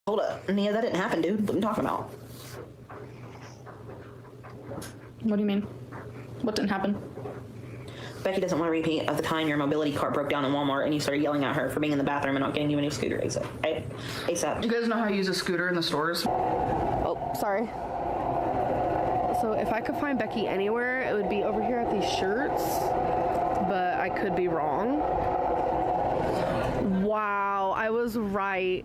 Hold up. Nia, that didn't happen, dude. What are you talking about? What do you mean? What didn't happen? Becky doesn't want to repeat of the time your mobility cart broke down in Walmart and you started yelling at her for being in the bathroom and not getting you a new scooter ASAP. You guys know how to use a scooter in the stores? Oh, sorry. So if I could find Becky anywhere, it would be over here at these shirts, but I could be wrong. Wow, I was right.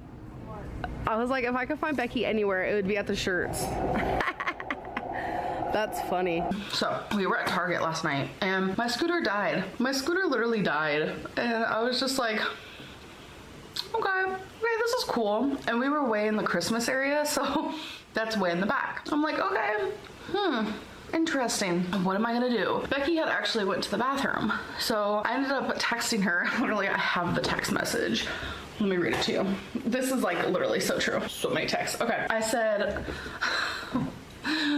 I was like, if I could find Becky anywhere, it would be at the shirts. That's funny. So we were at Target last night and my scooter died. My scooter literally died. And I was just like, okay, this is cool. And we were way in the Christmas area, so that's way in the back. I'm like, okay, interesting. What am I gonna do? Becky had actually went to the bathroom. So I ended up texting her. Literally, I have the text message. Let me read it to you. This is like literally so true. So many texts. Okay. I said,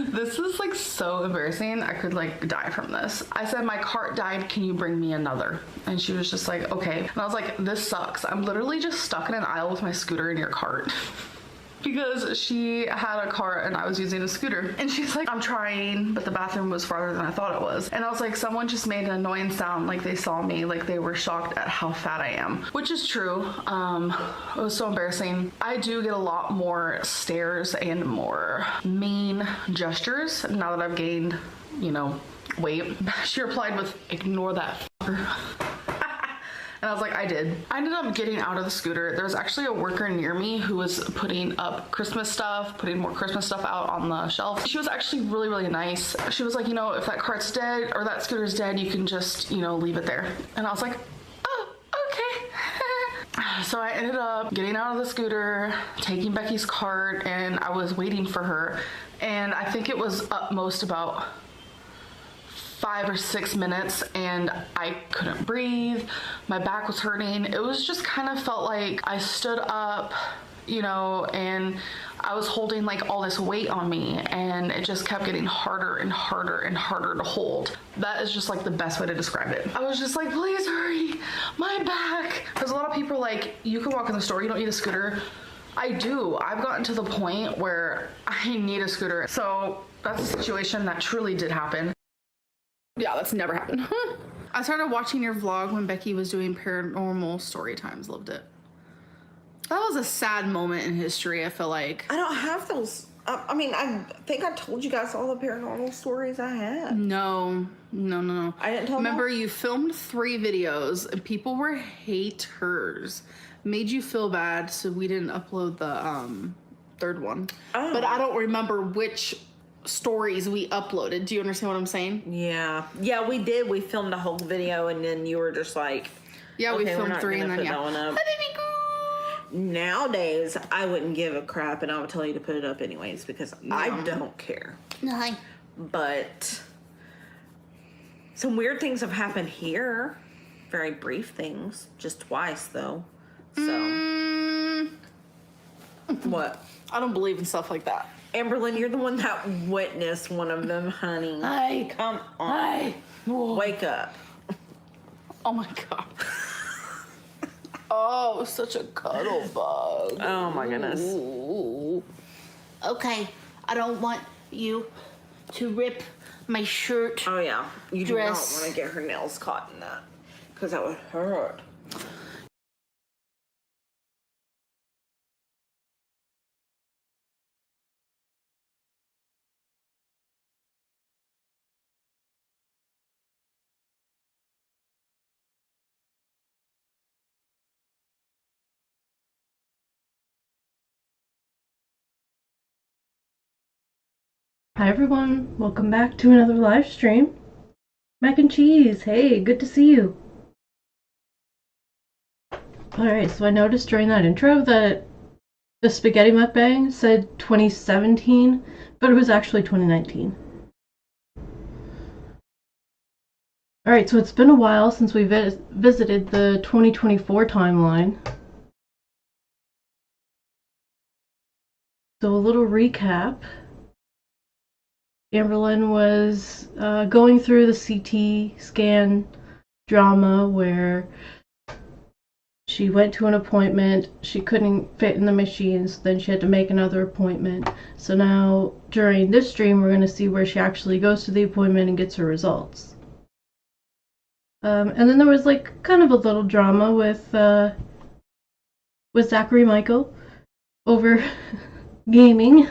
this is like so embarrassing. I could like die from this. I said, my cart died. Can you bring me another? And she was just like, okay. And I was like, this sucks. I'm literally just stuck in an aisle with my scooter in your cart. Because she had a cart and I was using a scooter. And she's like, I'm trying, but the bathroom was farther than I thought it was. And I was like, someone just made an annoying sound like they saw me, like they were shocked at how fat I am. Which is true. It was so embarrassing. I do get a lot more stares and more mean gestures now that I've gained, you know, weight. She replied with, ignore that fucker. And I was like, I did. I ended up getting out of the scooter. There was actually a worker near me who was putting up Christmas stuff, putting more Christmas stuff out on the shelf. She was actually really, really nice. She was like, you know, if that cart's dead or that scooter's dead, you can just, you know, leave it there. And I was like, oh, okay. So I ended up getting out of the scooter, taking Becky's cart, and I was waiting for her. And I think it was up most about 5 or 6 minutes and I couldn't breathe. My back was hurting. It was just kind of felt like I stood up, you know, and I was holding like all this weight on me and it just kept getting harder and harder and harder to hold. That is just like the best way to describe it. I was just like, please hurry, my back. Because a lot of people are like, you can walk in the store, you don't need a scooter. I do. I've gotten to the point where I need a scooter. So that's a situation that truly did happen. Yeah, that's never happened. I started watching your vlog when Becky was doing paranormal story times. Loved it. That was a sad moment in history, I feel like. I don't have those. I mean, I think I told you guys all the paranormal stories I had. No. I didn't tell them. Remember, you filmed 3 videos and people were haters. Made you feel bad, so we didn't upload the 3rd one. Oh. But I don't remember which stories we uploaded. Do you understand what I'm saying? Yeah, we did. We filmed a whole video and then you were just like, yeah, okay, we filmed 3 and then Nowadays I wouldn't give a crap and I would tell you to put it up anyways because I don't care. No. But some weird things have happened here. Very brief things, just twice though. So what? I don't believe in stuff like that. Amberlynn, you're the one that witnessed one of them, honey. Hi. Come on. Hi. Wake up. Oh my God. Oh, such a cuddle bug. Oh my goodness. Ooh. Okay, I don't want you to rip my shirt. Oh yeah, you do dress. not want to get her nails caught in that because that would hurt. Hi everyone, welcome back to another live stream. Mac and cheese, hey, good to see you. Alright, so I noticed during that intro that the spaghetti mukbang said 2017, but it was actually 2019. Alright, so it's been a while since we visited the 2024 timeline. So a little recap. Amberlynn was going through the CT scan drama where She went to an appointment, she couldn't fit in the machines, then she had to make another appointment. So now, during this stream, we're going to see where she actually goes to the appointment and gets her results. And then there was like kind of a little drama with Zachary Michael over gaming.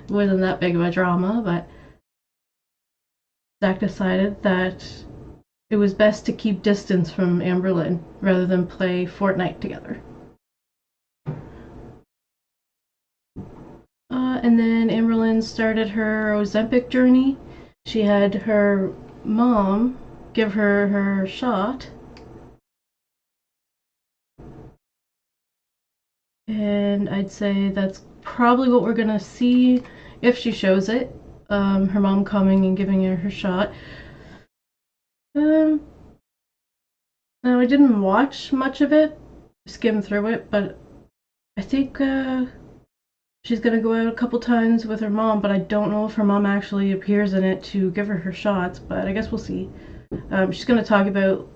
Wasn't that big of a drama, but Zach decided that it was best to keep distance from Amberlynn rather than play Fortnite together. And then Amberlynn started her Ozempic journey. She had her mom give her her shot. And I'd say that's probably what we're gonna see if she shows it. Her mom coming and giving her her shot. Now I didn't watch much of it, skim through it, but I think she's gonna go out a couple times with her mom, but I don't know if her mom actually appears in it to give her her shots, but I guess we'll see. She's gonna talk about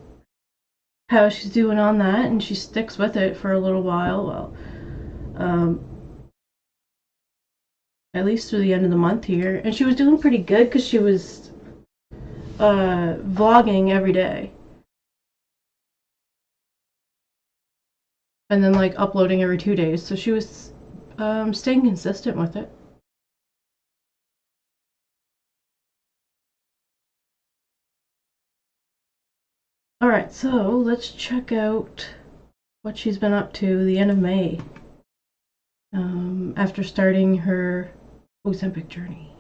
how she's doing on that, and she sticks with it for a little while. Well, at least through the end of the month here, and she was doing pretty good because she was vlogging every day. And then like uploading every 2 days, so she was staying consistent with it. Alright, so let's check out what she's been up to the end of May after starting her Ozempic journey.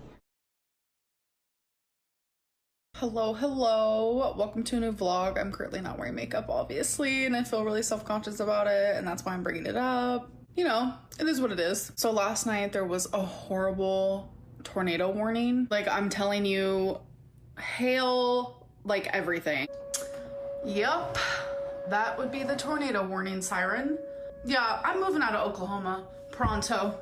Hello, welcome to a new vlog. I'm currently not wearing makeup, obviously, and I feel really self-conscious about it, and that's why I'm bringing it up. You know, it is what it is. So last night there was a horrible tornado warning. Like, I'm telling you, hail, like everything. Yep, that would be the tornado warning siren. Yeah, I'm moving out of Oklahoma pronto.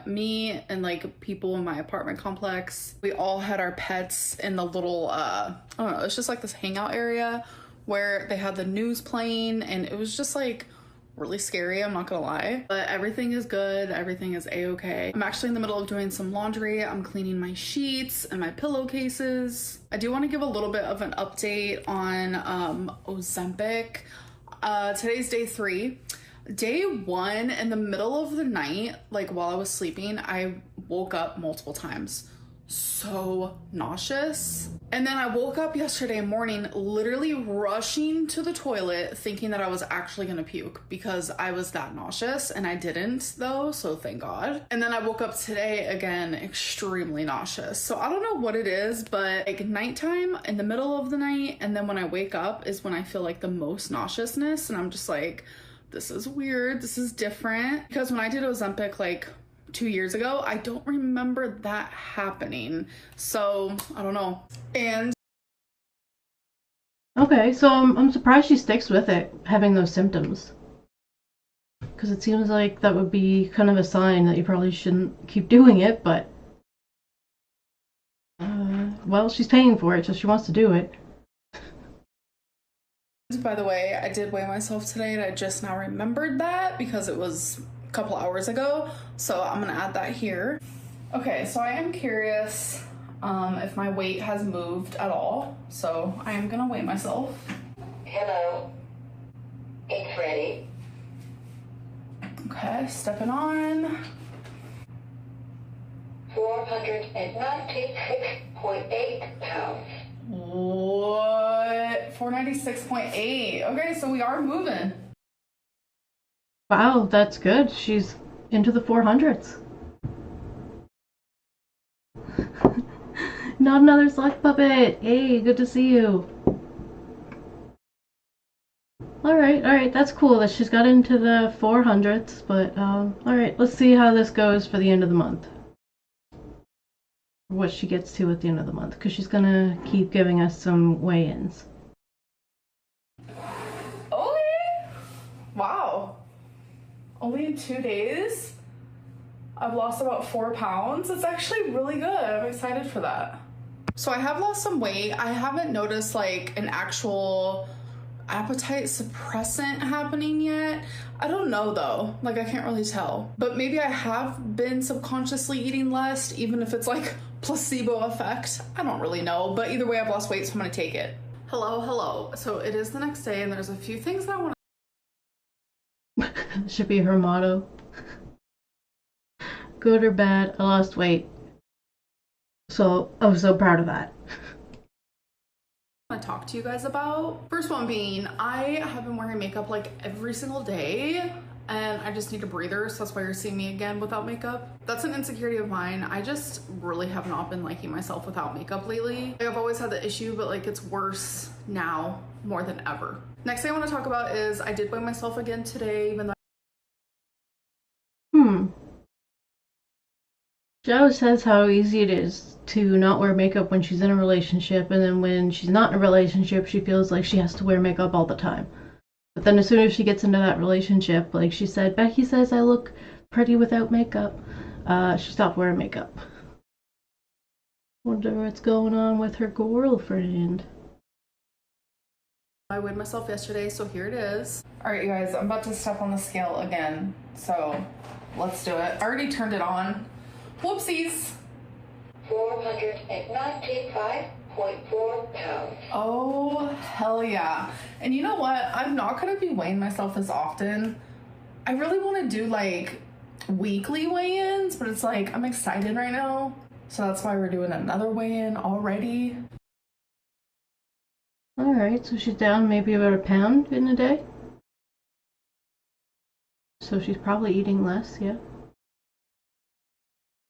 Me and like people in my apartment complex, we all had our pets in the little I don't know, it's just like this hangout area where they had the news playing, and it was just like really scary, I'm not gonna lie. But everything is good, everything is a-okay. I'm actually in the middle of doing some laundry. I'm cleaning my sheets and my pillowcases. I do want to give a little bit of an update on Ozempic. Today's day 3. Day 1, in the middle of the night, like while I was sleeping, I woke up multiple times. So nauseous. And then I woke up yesterday morning literally rushing to the toilet thinking that I was actually gonna puke because I was that nauseous, and I didn't though, so thank God. And then I woke up today again extremely nauseous. So I don't know what it is, but like nighttime, in the middle of the night, and then when I wake up is when I feel like the most nauseousness, and I'm just like, this is weird, this is different. Because when I did Ozempic like 2 years ago, I don't remember that happening. So I don't know. And Okay, so I'm surprised she sticks with it, having those symptoms. Because it seems like that would be kind of a sign that you probably shouldn't keep doing it, but well, she's paying for it, so she wants to do it. by the way, I did weigh myself today, and I just now remembered that because it was a couple hours ago. So I'm gonna add that here. Okay, so I am curious if my weight has moved at all. So I am gonna weigh myself. Hello. It's ready. Okay, stepping on. 496.8 pounds. What? 496.8. Okay, so we are moving. Wow, that's good. She's into the 400s. Not another sock puppet. Hey, good to see you. Alright, that's cool that she's got into the 400s, but alright, let's see how this goes for the end of the month. What she gets to at the end of the month, because she's gonna keep giving us some weigh-ins. Okay. Wow. Only in 2 days, I've lost about 4 pounds. It's actually really good. I'm excited for that. So I have lost some weight. I haven't noticed like an actual appetite suppressant happening yet. I don't know though, like I can't really tell. But maybe I have been subconsciously eating less, even if it's like placebo effect. I don't really know, but either way I've lost weight, so I'm gonna take it. Hello. So it is the next day and there's a few things that I want Should be her motto. Good or bad, I lost weight. So I was so proud of that. to talk to you guys about. First one being, I have been wearing makeup like every single day and I just need a breather, so that's why you're seeing me again without makeup. That's an insecurity of mine. I just really have not been liking myself without makeup lately. Like, I've always had the issue, but like it's worse now more than ever. Next thing I want to talk about is I did weigh myself again today, even though She always says how easy it is to not wear makeup when she's in a relationship, and then when she's not in a relationship, she feels like she has to wear makeup all the time. But then as soon as she gets into that relationship, like she said, Becky says I look pretty without makeup, she stopped wearing makeup. Wonder what's going on with her girlfriend. I weighed myself yesterday, so here it is. All right, you guys, I'm about to step on the scale again, so let's do it. I already turned it on. Whoopsies. 495.4 pounds. Oh, hell yeah. And you know what? I'm not going to be weighing myself this often. I really want to do like weekly weigh-ins, but it's like I'm excited right now. So that's why we're doing another weigh-in already. Alright, so she's down maybe about a pound in a day. So she's probably eating less, yeah.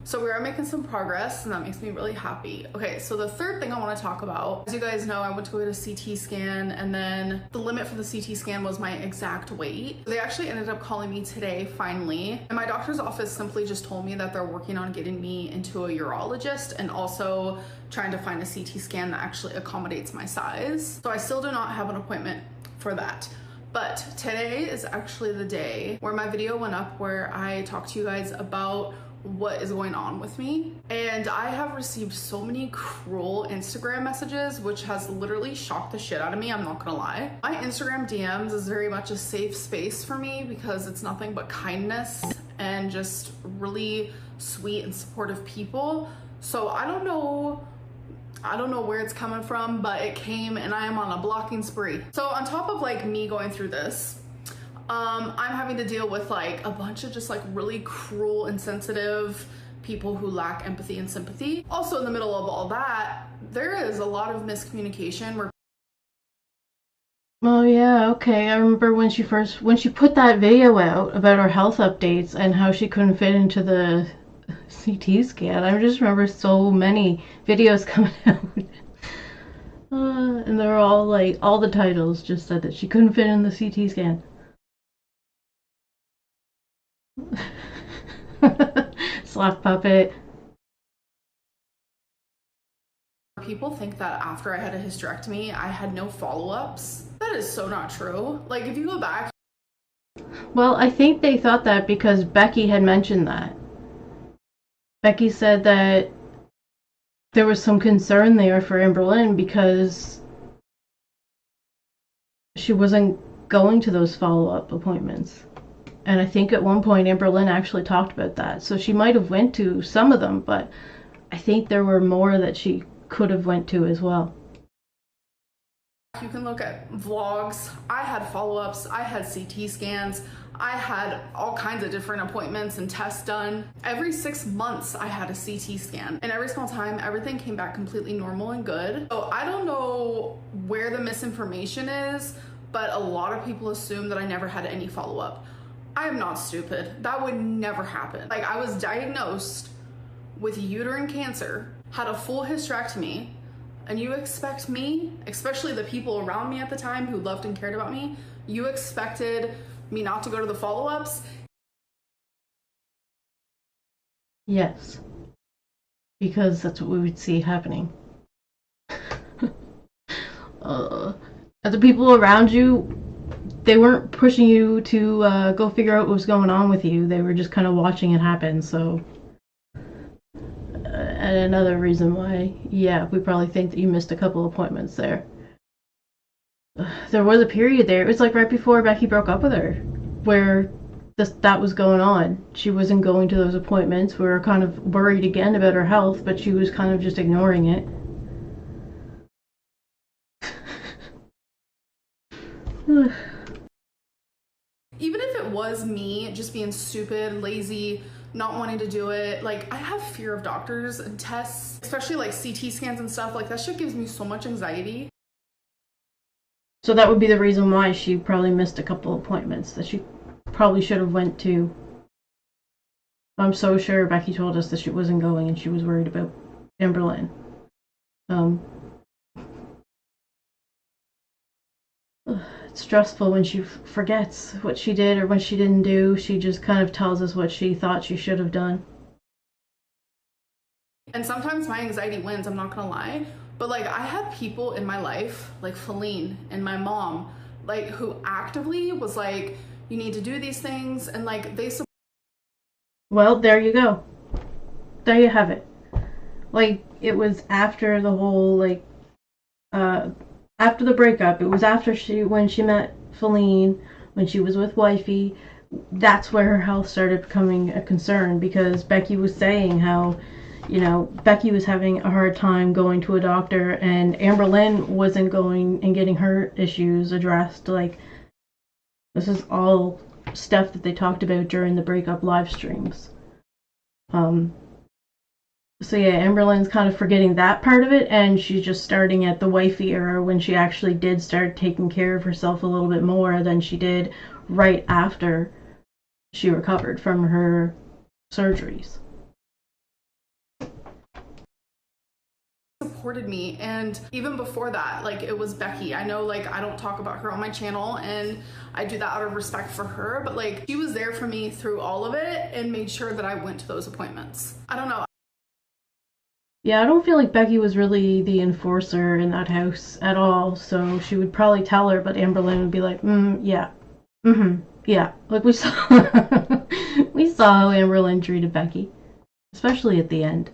So we are making some progress and that makes me really happy. Okay, so the third thing I want to talk about, as you guys know, I went to go get a CT scan and then the limit for the CT scan was my exact weight. They actually ended up calling me today, finally. And my doctor's office simply just told me that they're working on getting me into a urologist and also trying to find a CT scan that actually accommodates my size. So I still do not have an appointment for that. But today is actually the day where my video went up where I talked to you guys about what is going on with me. And I have received so many cruel Instagram messages, which has literally shocked the shit out of me, I'm not gonna lie. My Instagram DMs is very much a safe space for me because it's nothing but kindness and just really sweet and supportive people. So I don't know where it's coming from, but it came and I am on a blocking spree. So on top of like me going through this, I'm having to deal with like a bunch of just like really cruel, insensitive people who lack empathy and sympathy. Also in the middle of all that, there is a lot of miscommunication where Oh yeah, okay. I remember when she put that video out about her health updates and how she couldn't fit into the CT scan. I just remember so many videos coming out. And they were all like, all the titles just said that she couldn't fit in the CT scan. Slap puppet. people think that after I had a hysterectomy, I had no follow-ups. That is so not true. Like, if you go back. Well, I think they thought that because Becky had mentioned that. Becky said that there was some concern there for Amberlynn because she wasn't going to those follow-up appointments. And I think at one point Amberlynn actually talked about that. So she might have went to some of them, but I think there were more that she could have went to as well. You can look at vlogs. I had follow-ups, I had CT scans, I had all kinds of different appointments and tests done. Every 6 months I had a CT scan, and every single time everything came back completely normal and good. So I don't know where the misinformation is, but a lot of people assume that I never had any follow-up. I am not stupid. That would never happen. Like, I was diagnosed with uterine cancer, had a full hysterectomy, and you expect me, especially the people around me at the time who loved and cared about me, you expected me not to go to the follow-ups? Yes. Because that's what we would see happening. The people around you, they weren't pushing you to go figure out what was going on with you. They were just kind of watching it happen, so... And another reason why, yeah, we probably think that you missed a couple appointments there. There was a period there, it was like right before Becky broke up with her, where that was going on. She wasn't going to those appointments. We were kind of worried again about her health, but she was kind of just ignoring it. Even if it was me just being stupid, lazy, not wanting to do it, like I have fear of doctors and tests, especially like CT scans and stuff. Like that shit gives me so much anxiety. So that would be the reason why she probably missed a couple appointments that she probably should have went to. I'm so sure Becky told us that she wasn't going and she was worried about Amberlynn. It's stressful when she forgets what she did or what she didn't do. She just kind of tells us what she thought she should have done. And sometimes my anxiety wins, I'm not gonna lie. But like I have people in my life, like Feline and my mom, like who actively was like, you need to do these things, and like they support. Well, there you go. There you have it. Like, it was after the whole, like, after the breakup. It was after when she met Feline, when she was with Wifey. That's where her health started becoming a concern, because Becky was saying how, you know, Becky was having a hard time going to a doctor, and Amberlynn wasn't going and getting her issues addressed. Like, this is all stuff that they talked about during the breakup live streams. So yeah, Amberlynn's kind of forgetting that part of it, and she's just starting at the Wifey era when she actually did start taking care of herself a little bit more than she did right after she recovered from her surgeries. Supported me, and even before that, like it was Becky. I know like I don't talk about her on my channel, and I do that out of respect for her, but like she was there for me through all of it and made sure that I went to those appointments. I don't know. Yeah, I don't feel like Becky was really the enforcer in that house at all, so she would probably tell her, but Amberlynn would be like, yeah, yeah. Like we saw, we saw how Amberlynn treated Becky, especially at the end.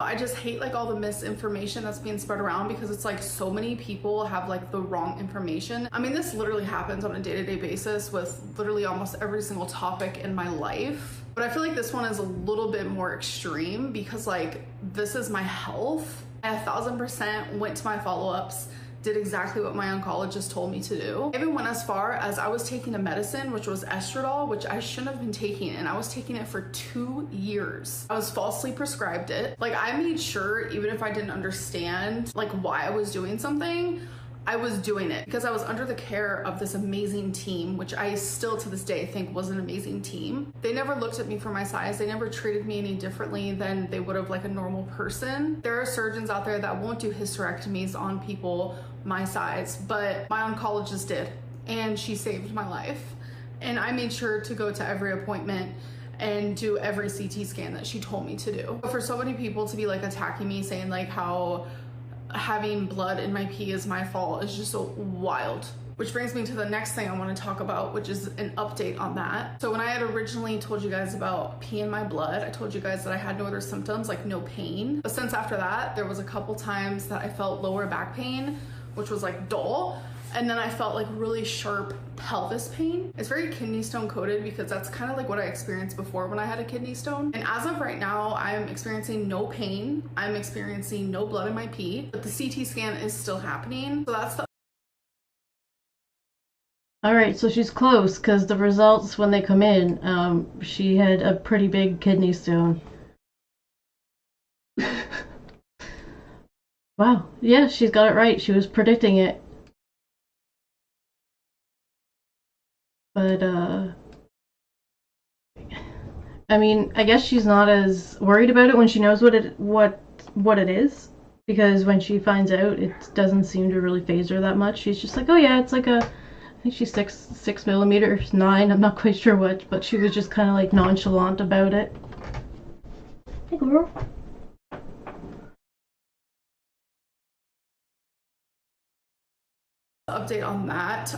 I just hate like all the misinformation that's being spread around, because it's like so many people have like the wrong information. I mean, this literally happens on a day-to-day basis with literally almost every single topic in my life. But I feel like this one is a little bit more extreme, because like this is my health. I 1000% went to my follow-ups, did exactly what my oncologist told me to do. I even went as far as I was taking a medicine, which was estradiol, which I shouldn't have been taking, and I was taking it for 2 years. I was falsely prescribed it. Like I made sure, even if I didn't understand like why I was doing something, I was doing it because I was under the care of this amazing team, which I still to this day think was an amazing team. They never looked at me for my size. They never treated me any differently than they would have like a normal person. There are surgeons out there that won't do hysterectomies on people my size, but my oncologist did, and she saved my life. And I made sure to go to every appointment and do every CT scan that she told me to do. For so many people to be like attacking me, saying like how having blood in my pee is my fault, is just so wild. Which brings me to the next thing I want to talk about, which is an update on that. So when I had originally told you guys about pee in my blood, I told you guys that I had no other symptoms, like no pain. But since after that, there was a couple times that I felt lower back pain, which was like dull. And then I felt like really sharp pelvis pain. It's very kidney stone coded, because that's kind of like what I experienced before when I had a kidney stone. And as of right now, I'm experiencing no pain. I'm experiencing no blood in my pee, but the CT scan is still happening. So that's the... Alright, so she's close, because the results when they come in, she had a pretty big kidney stone. Wow, yeah, she's got it right. She was predicting it. But, I mean, I guess she's not as worried about it when she knows what it is, because when she finds out, it doesn't seem to really faze her that much. She's just like, oh yeah, it's like a, I think she's 6 millimeters, 9, I'm not quite sure what, but she was just kind of like nonchalant about it. Hey girl. Update on that.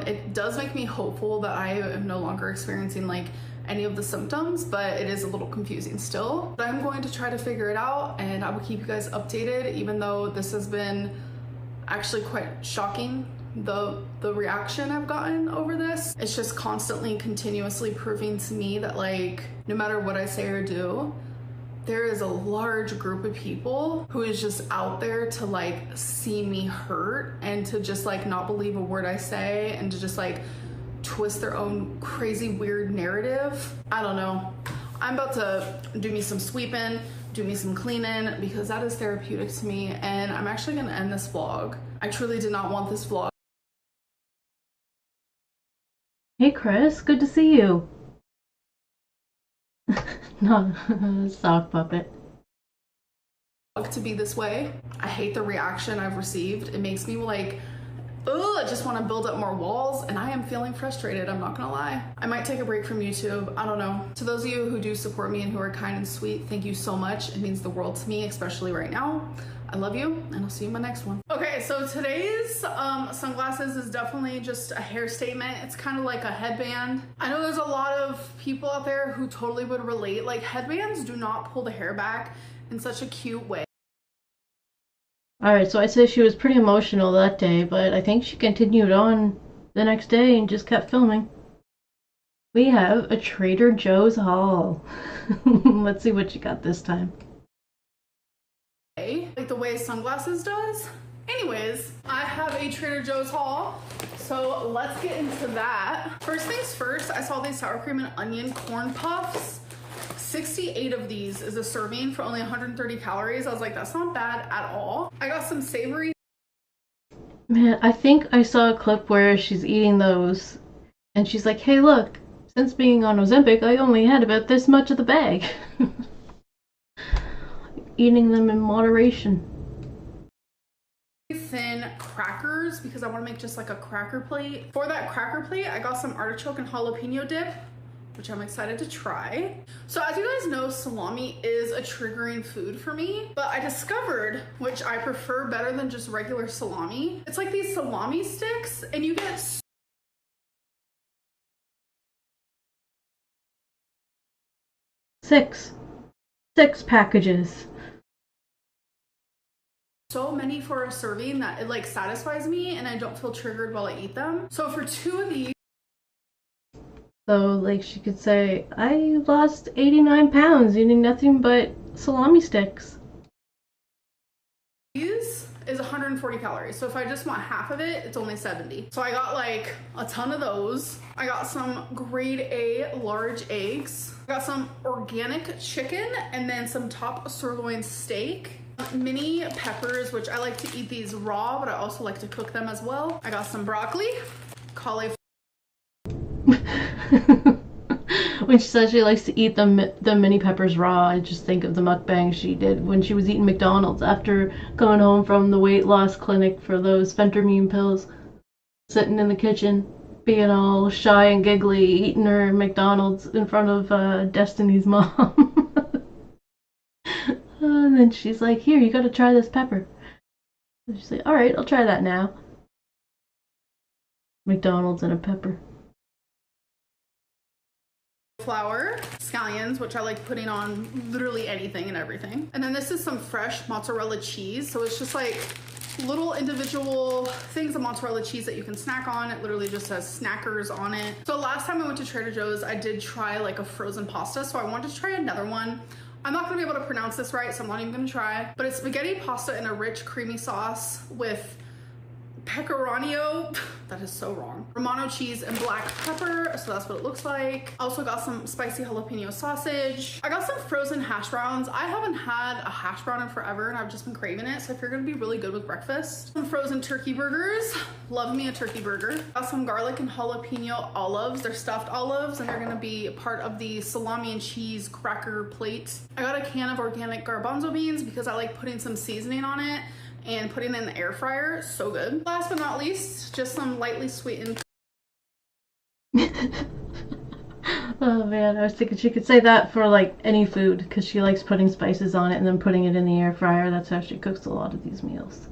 It does make me hopeful that I am no longer experiencing like any of the symptoms, but it is a little confusing still. But I'm going to try to figure it out, and I will keep you guys updated, even though this has been actually quite shocking, the reaction I've gotten over this. It's just constantly, continuously proving to me that, like, no matter what I say or do, there is a large group of people who is just out there to like see me hurt and to just like not believe a word I say and to just like twist their own crazy weird narrative. I don't know. I'm about to do me some sweeping, do me some cleaning, because that is therapeutic to me, and I'm actually gonna end this vlog. I truly did not want this vlog Hey Kris, good to see you. No, sock puppet. to be this way. I hate the reaction I've received. It makes me like, ugh, I just want to build up more walls, and I am feeling frustrated, I'm not gonna lie. I might take a break from YouTube, I don't know. To those of you who do support me and who are kind and sweet, thank you so much. It means the world to me, especially right now. I love you, and I'll see you in my next one. Okay, so today's sunglasses is definitely just a hair statement. It's kind of like a headband. I know there's a lot of people out there who totally would relate. Like, headbands do not pull the hair back in such a cute way. Alright, so I'd say she was pretty emotional that day, but I think she continued on the next day and just kept filming. We have a Trader Joe's haul. Let's see what you got this time. Like the way sunglasses does. Anyways, I have a Trader Joe's haul, so let's get into that. First things first, I saw these sour cream and onion corn puffs. 68 of these is a serving for only 130 calories. I was like, that's not bad at all. I got some savory. Man, I think I saw a clip where she's eating those and she's like, hey look, since being on Ozempic, I only had about this much of the bag. Eating them in moderation. Thin crackers, because I want to make just like a cracker plate. For that cracker plate, I got some artichoke and jalapeno dip, which I'm excited to try. So as you guys know, salami is a triggering food for me, but I discovered, which I prefer better than just regular salami. It's like these salami sticks, and you get Six packages. so many for a serving that it like satisfies me and I don't feel triggered while I eat them. So for 2 of these, So like she could say, I lost 89 pounds eating nothing but salami sticks. is 140 calories. So if I just want half of it, it's only 70. So I got like a ton of those. I got some grade A large eggs. I got some organic chicken and then some top sirloin steak. Mini peppers, which I like to eat these raw, but I also like to cook them as well. I got some broccoli, cauliflower. When she says she likes to eat the mini peppers raw, I just think of the mukbang she did when she was eating McDonald's after coming home from the weight loss clinic for those phentermine pills. Sitting in the kitchen, being all shy and giggly, eating her McDonald's in front of Destiny's mom. And then she's like, here, you gotta try this pepper. And she's like, alright, I'll try that now. McDonald's and a pepper. Flour, scallions, which I like putting on literally anything and everything. And then this is some fresh mozzarella cheese. So it's just like little individual things of mozzarella cheese that you can snack on. It literally just says snackers on it. So last time I went to Trader Joe's, I did try like a frozen pasta. So I wanted to try another one. I'm not gonna be able to pronounce this right, so I'm not even gonna try. But it's spaghetti pasta in a rich creamy sauce with pecorino, that is so wrong, Romano cheese and black pepper, so that's what it looks like. Also got some spicy jalapeno sausage. I got some frozen hash browns. I haven't had a hash brown in forever and I've just been craving it, so I figured it'd be really good with breakfast. Some frozen turkey burgers. Love me a turkey burger. Got some garlic and jalapeno olives. They're stuffed olives and they're gonna be part of the salami and cheese cracker plate. I got a can of organic garbanzo beans because I like putting some seasoning on it and putting it in the air fryer. So good. Last but not least, just some lightly sweetened. Oh man, I was thinking she could say that for like any food because she likes putting spices on it and then putting it in the air fryer. That's how she cooks a lot of these meals.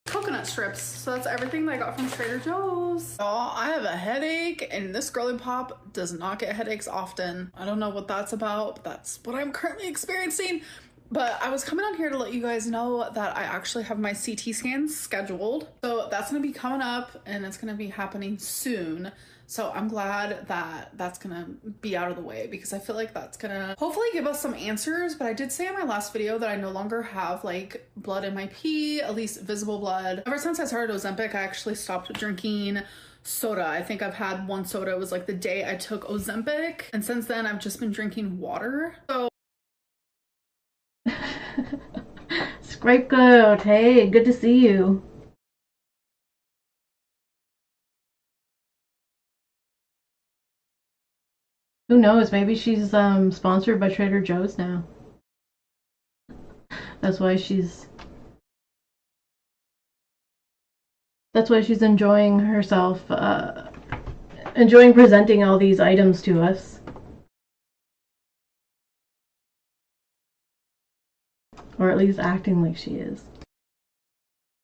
Coconut coconut strips. So that's everything that I got from Trader Joe's. Oh, I have a headache, and this girly pop does not get headaches often. I don't know what that's about, but that's what I'm currently experiencing. But I was coming on here to let you guys know that I actually have my CT scans scheduled. So that's gonna be coming up, and it's gonna be happening soon. So I'm glad that that's gonna be out of the way, because I feel like that's gonna hopefully give us some answers. But I did say in my last video that I no longer have like blood in my pee, at least visible blood. Ever since I started Ozempic, I actually stopped drinking soda. I think I've had one soda. It was like the day I took Ozempic, and since then I've just been drinking water. So Scapegoat, hey, good to see you. Who knows, maybe she's sponsored by Trader Joe's now. That's why she's enjoying herself, enjoying presenting all these items to us. Or at least acting like she is.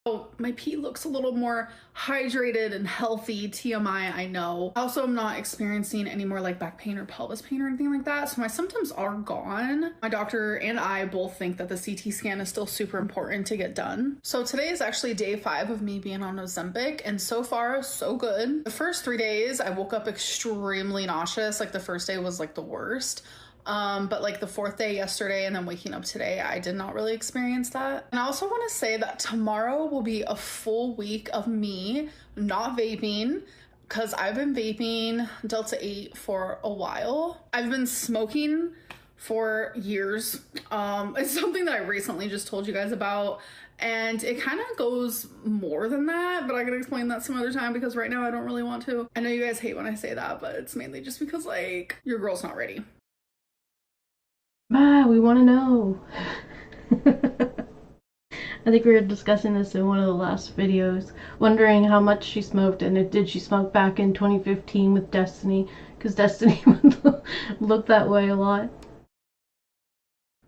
oh, my pee looks a little more hydrated and healthy. TMI, I know. Also, I'm not experiencing any more like back pain or pelvis pain or anything like that. So my symptoms are gone. My doctor and I both think that the CT scan is still super important to get done. So today is actually day 5 of me being on Ozempic, and so far so good. The first 3 days I woke up extremely nauseous. Like the first day was like the worst. But like the 4th day yesterday and then waking up today, I did not really experience that. And I also want to say that tomorrow will be a full week of me not vaping, because I've been vaping Delta 8 for a while. I've been smoking for years. It's something that I recently just told you guys about, and it kind of goes more than that, but I can explain that some other time, because right now I don't really want to. I know you guys hate when I say that, but it's mainly just because like your girl's not ready. Ah, we want to know. I think we were discussing this in one of the last videos, wondering how much she smoked, and did she smoke back in 2015 with Destiny, because Destiny would look that way a lot.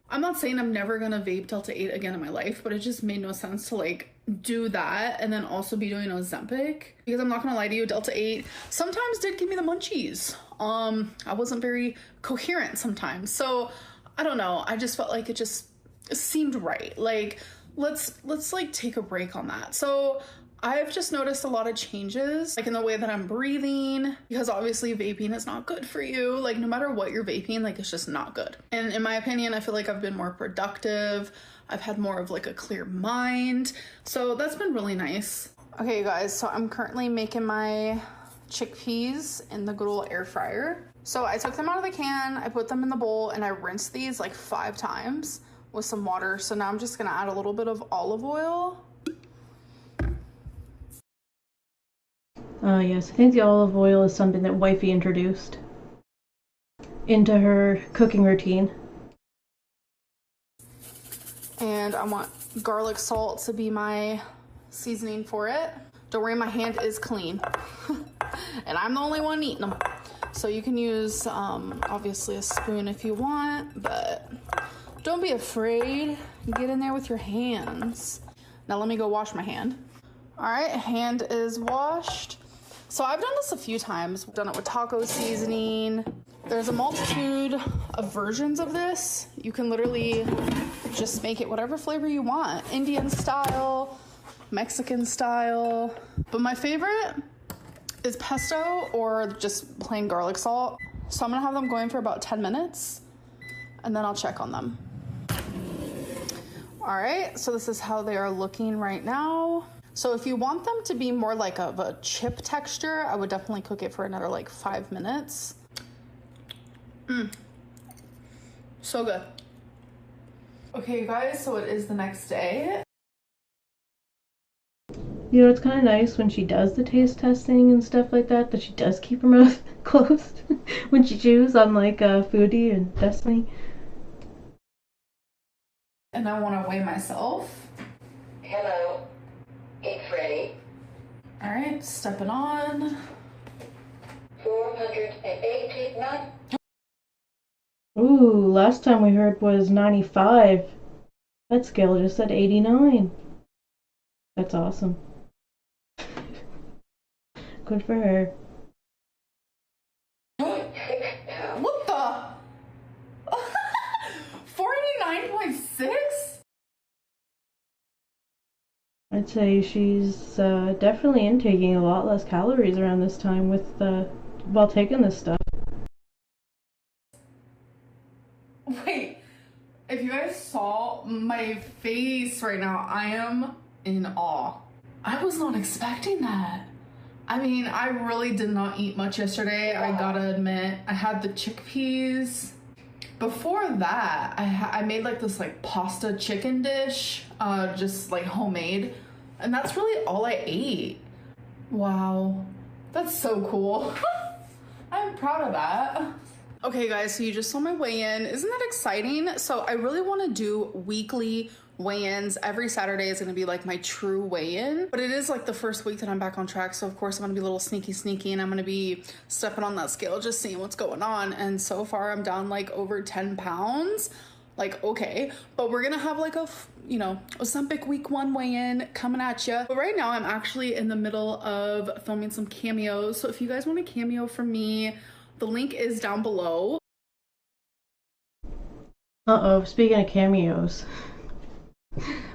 I'm not saying I'm never gonna vape Delta 8 again in my life, but it just made no sense to like do that and then also be doing Ozempic, because I'm not gonna lie to you, Delta 8 sometimes did give me the munchies. I wasn't very coherent sometimes, so I don't know. I just felt like it just seemed right. Like, let's like take a break on that. So I've just noticed a lot of changes, like in the way that I'm breathing, because obviously vaping is not good for you. Like no matter what you're vaping, like it's just not good. And in my opinion, I feel like I've been more productive. I've had more of like a clear mind. So that's been really nice. Okay, you guys, so I'm currently making my chickpeas in the good old air fryer. So I took them out of the can, I put them in the bowl, and I rinsed these like 5 times with some water. So now I'm just gonna add a little bit of olive oil. Yes, I think the olive oil is something that Wifey introduced into her cooking routine. And I want garlic salt to be my seasoning for it. Don't worry, my hand is clean. And I'm the only one eating them. So you can use, obviously, a spoon if you want, but don't be afraid. Get in there with your hands. Now let me go wash my hand. All right, hand is washed. So I've done this a few times. I've done it with taco seasoning. There's a multitude of versions of this. You can literally just make it whatever flavor you want. Indian style, Mexican style. But my favorite is pesto or just plain garlic salt. So I'm gonna have them going for about 10 minutes and then I'll check on them. All right, so this is how they are looking right now. So if you want them to be more like of a chip texture, I would definitely cook it for another like 5 minutes. So good. Okay, you guys, so it is the next day. You know, it's kind of nice when she does the taste testing and stuff like that, that she does keep her mouth closed when she chews, unlike Foodie and Destiny. And I want to weigh myself. Hello. It's ready. All right, stepping on. 489. Ooh, last time we heard was 95. That scale just said 89. That's awesome. Good for her. What the? 49.6? I'd say she's definitely intaking a lot less calories around this time with while taking this stuff. Wait, if you guys saw my face right now, I am in awe. I was not expecting that. I mean, I really did not eat much yesterday, I gotta admit. I had the chickpeas. Before that, I made like this like pasta chicken dish, just like homemade. And that's really all I ate. Wow, that's so cool. I'm proud of that. Okay guys, so you just saw my weigh-in. Isn't that exciting? So I really want to do weekly weigh-ins. Every Saturday is going to be like my true weigh-in, but it is like the first week that I'm back on track, so of course I'm going to be a little sneaky and I'm going to be stepping on that scale, just seeing what's going on. And so far I'm down like over 10 pounds. Like, okay, but we're gonna have like a, you know, Ozempic week 1 weigh-in coming at you. But right now I'm actually in the middle of filming some cameos, so if you guys want a cameo from me, the link is down below. Uh-oh, speaking of cameos,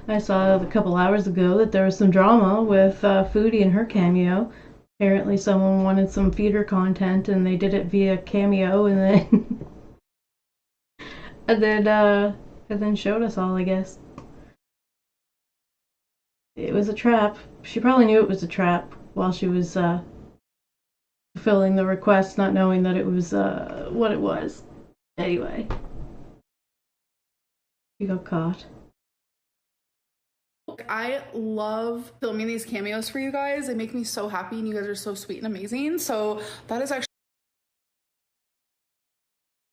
I saw a couple hours ago that there was some drama with Foodie and her cameo. Apparently someone wanted some feeder content and they did it via cameo and then and then showed us all, I guess. It was a trap. She probably knew it was a trap while she was fulfilling the request, not knowing that it was what it was. Anyway, you got caught. I love filming these cameos for you guys. They make me so happy and you guys are so sweet and amazing. So that is actually,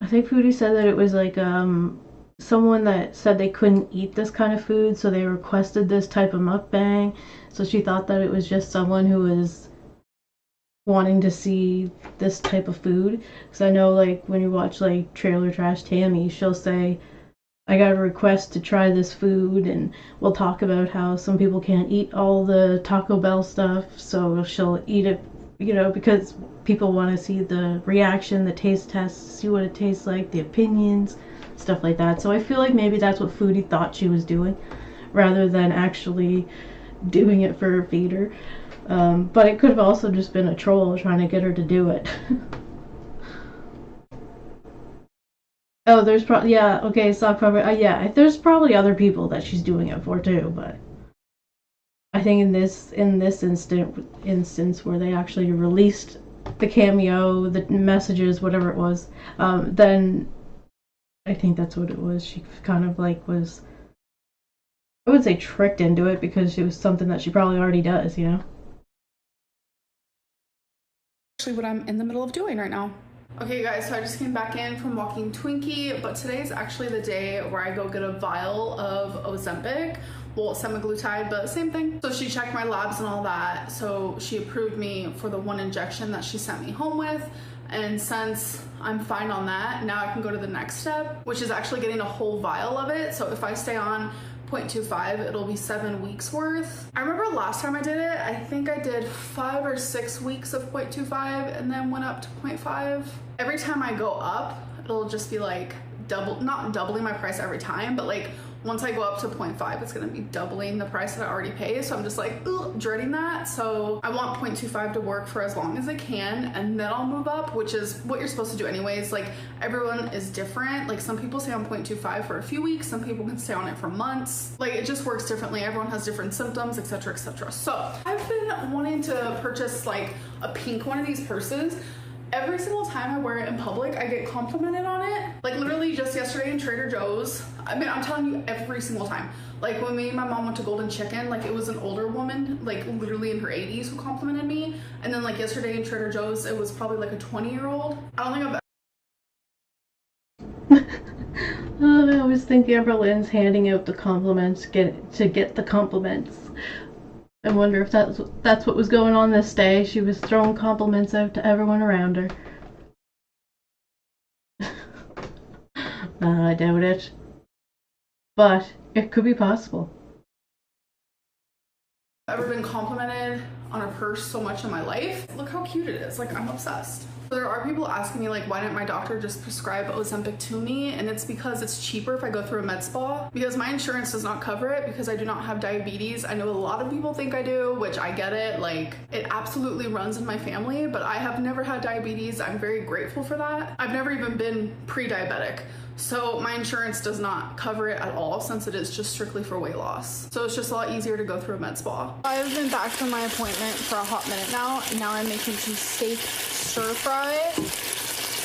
I think Foodie said that it was like someone that said they couldn't eat this kind of food, so they requested this type of mukbang. So she thought that it was just someone who was wanting to see this type of food. Because I know, like, when you watch like Trailer Trash Tammy, she'll say, I got a request to try this food, and we'll talk about how some people can't eat all the Taco Bell stuff, so she'll eat it, you know, because people want to see the reaction, the taste test, see what it tastes like, the opinions, stuff like that. So I feel like maybe that's what Foodie thought she was doing, rather than actually doing it for her feeder. But it could have also just been a troll trying to get her to do it. Oh, there's probably, yeah, okay, sock puppet, yeah, there's probably other people that she's doing it for too, but I think in this instance where they actually released the cameo, the messages, whatever it was, then I think that's what it was. She kind of like was, I would say tricked into it, because it was something that she probably already does, you know? actually what I'm in the middle of doing right now. Okay guys, so I just came back in from walking Twinkie, but today is actually the day where I go get a vial of Ozempic, well, semaglutide, but same thing. So she checked my labs and all that, so she approved me for the 1 injection that she sent me home with, and since I'm fine on that, now I can go to the next step, which is actually getting a whole vial of it. So if I stay on 0.25, it'll be 7 weeks worth. I remember last time I did it, I think I did 5 or 6 weeks of 0.25 and then went up to 0.5. Every time I go up, it'll just be like double, not doubling my price every time, but like once I go up to 0.5, it's gonna be doubling the price that I already pay. So I'm just like, ugh, dreading that. So I want 0.25 to work for as long as it can, and then I'll move up, which is what you're supposed to do anyways. Like, everyone is different. Like, some people stay on 0.25 for a few weeks, some people can stay on it for months. Like, it just works differently. Everyone has different symptoms, etc., etc. So I've been wanting to purchase like a pink one of these purses. Every single time I wear it in public, I get complimented on it. Like, literally just yesterday in Trader Joe's. I mean, I'm telling you, every single time. Like, when me and my mom went to Golden Chicken, like, it was an older woman, like, literally in her 80s who complimented me. And then, like, yesterday in Trader Joe's, it was probably, like, a 20-year-old. I don't think I've I always think Amberlynn's handing out the compliments to get the compliments. I wonder if that's what was going on this day. She was throwing compliments out to everyone around her. I doubt it. But it could be possible. Ever been complimented on a purse so much in my life? Look how cute it is. Like, I'm obsessed. There are people asking me like, why didn't my doctor just prescribe Ozempic to me? And it's because it's cheaper if I go through a med spa, because my insurance does not cover it because I do not have diabetes. I know a lot of people think I do, which I get it. Like, it absolutely runs in my family, but I have never had diabetes. I'm very grateful for that. I've never even been pre-diabetic. So my insurance does not cover it at all since it is just strictly for weight loss. So it's just a lot easier to go through a med spa. I've been back from my appointment for a hot minute now, and now I'm making some steak stir fry.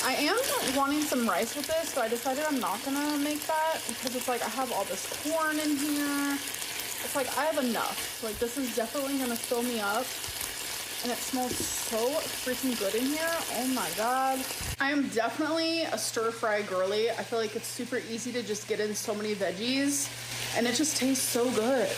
I am wanting some rice with this, but I decided I'm not gonna make that because it's like I have all this corn in here. It's like I have enough. Like, this is definitely gonna fill me up. And it smells so freaking good in here. Oh my god. I am definitely a stir fry girly. I feel like it's super easy to just get in so many veggies and it just tastes so good.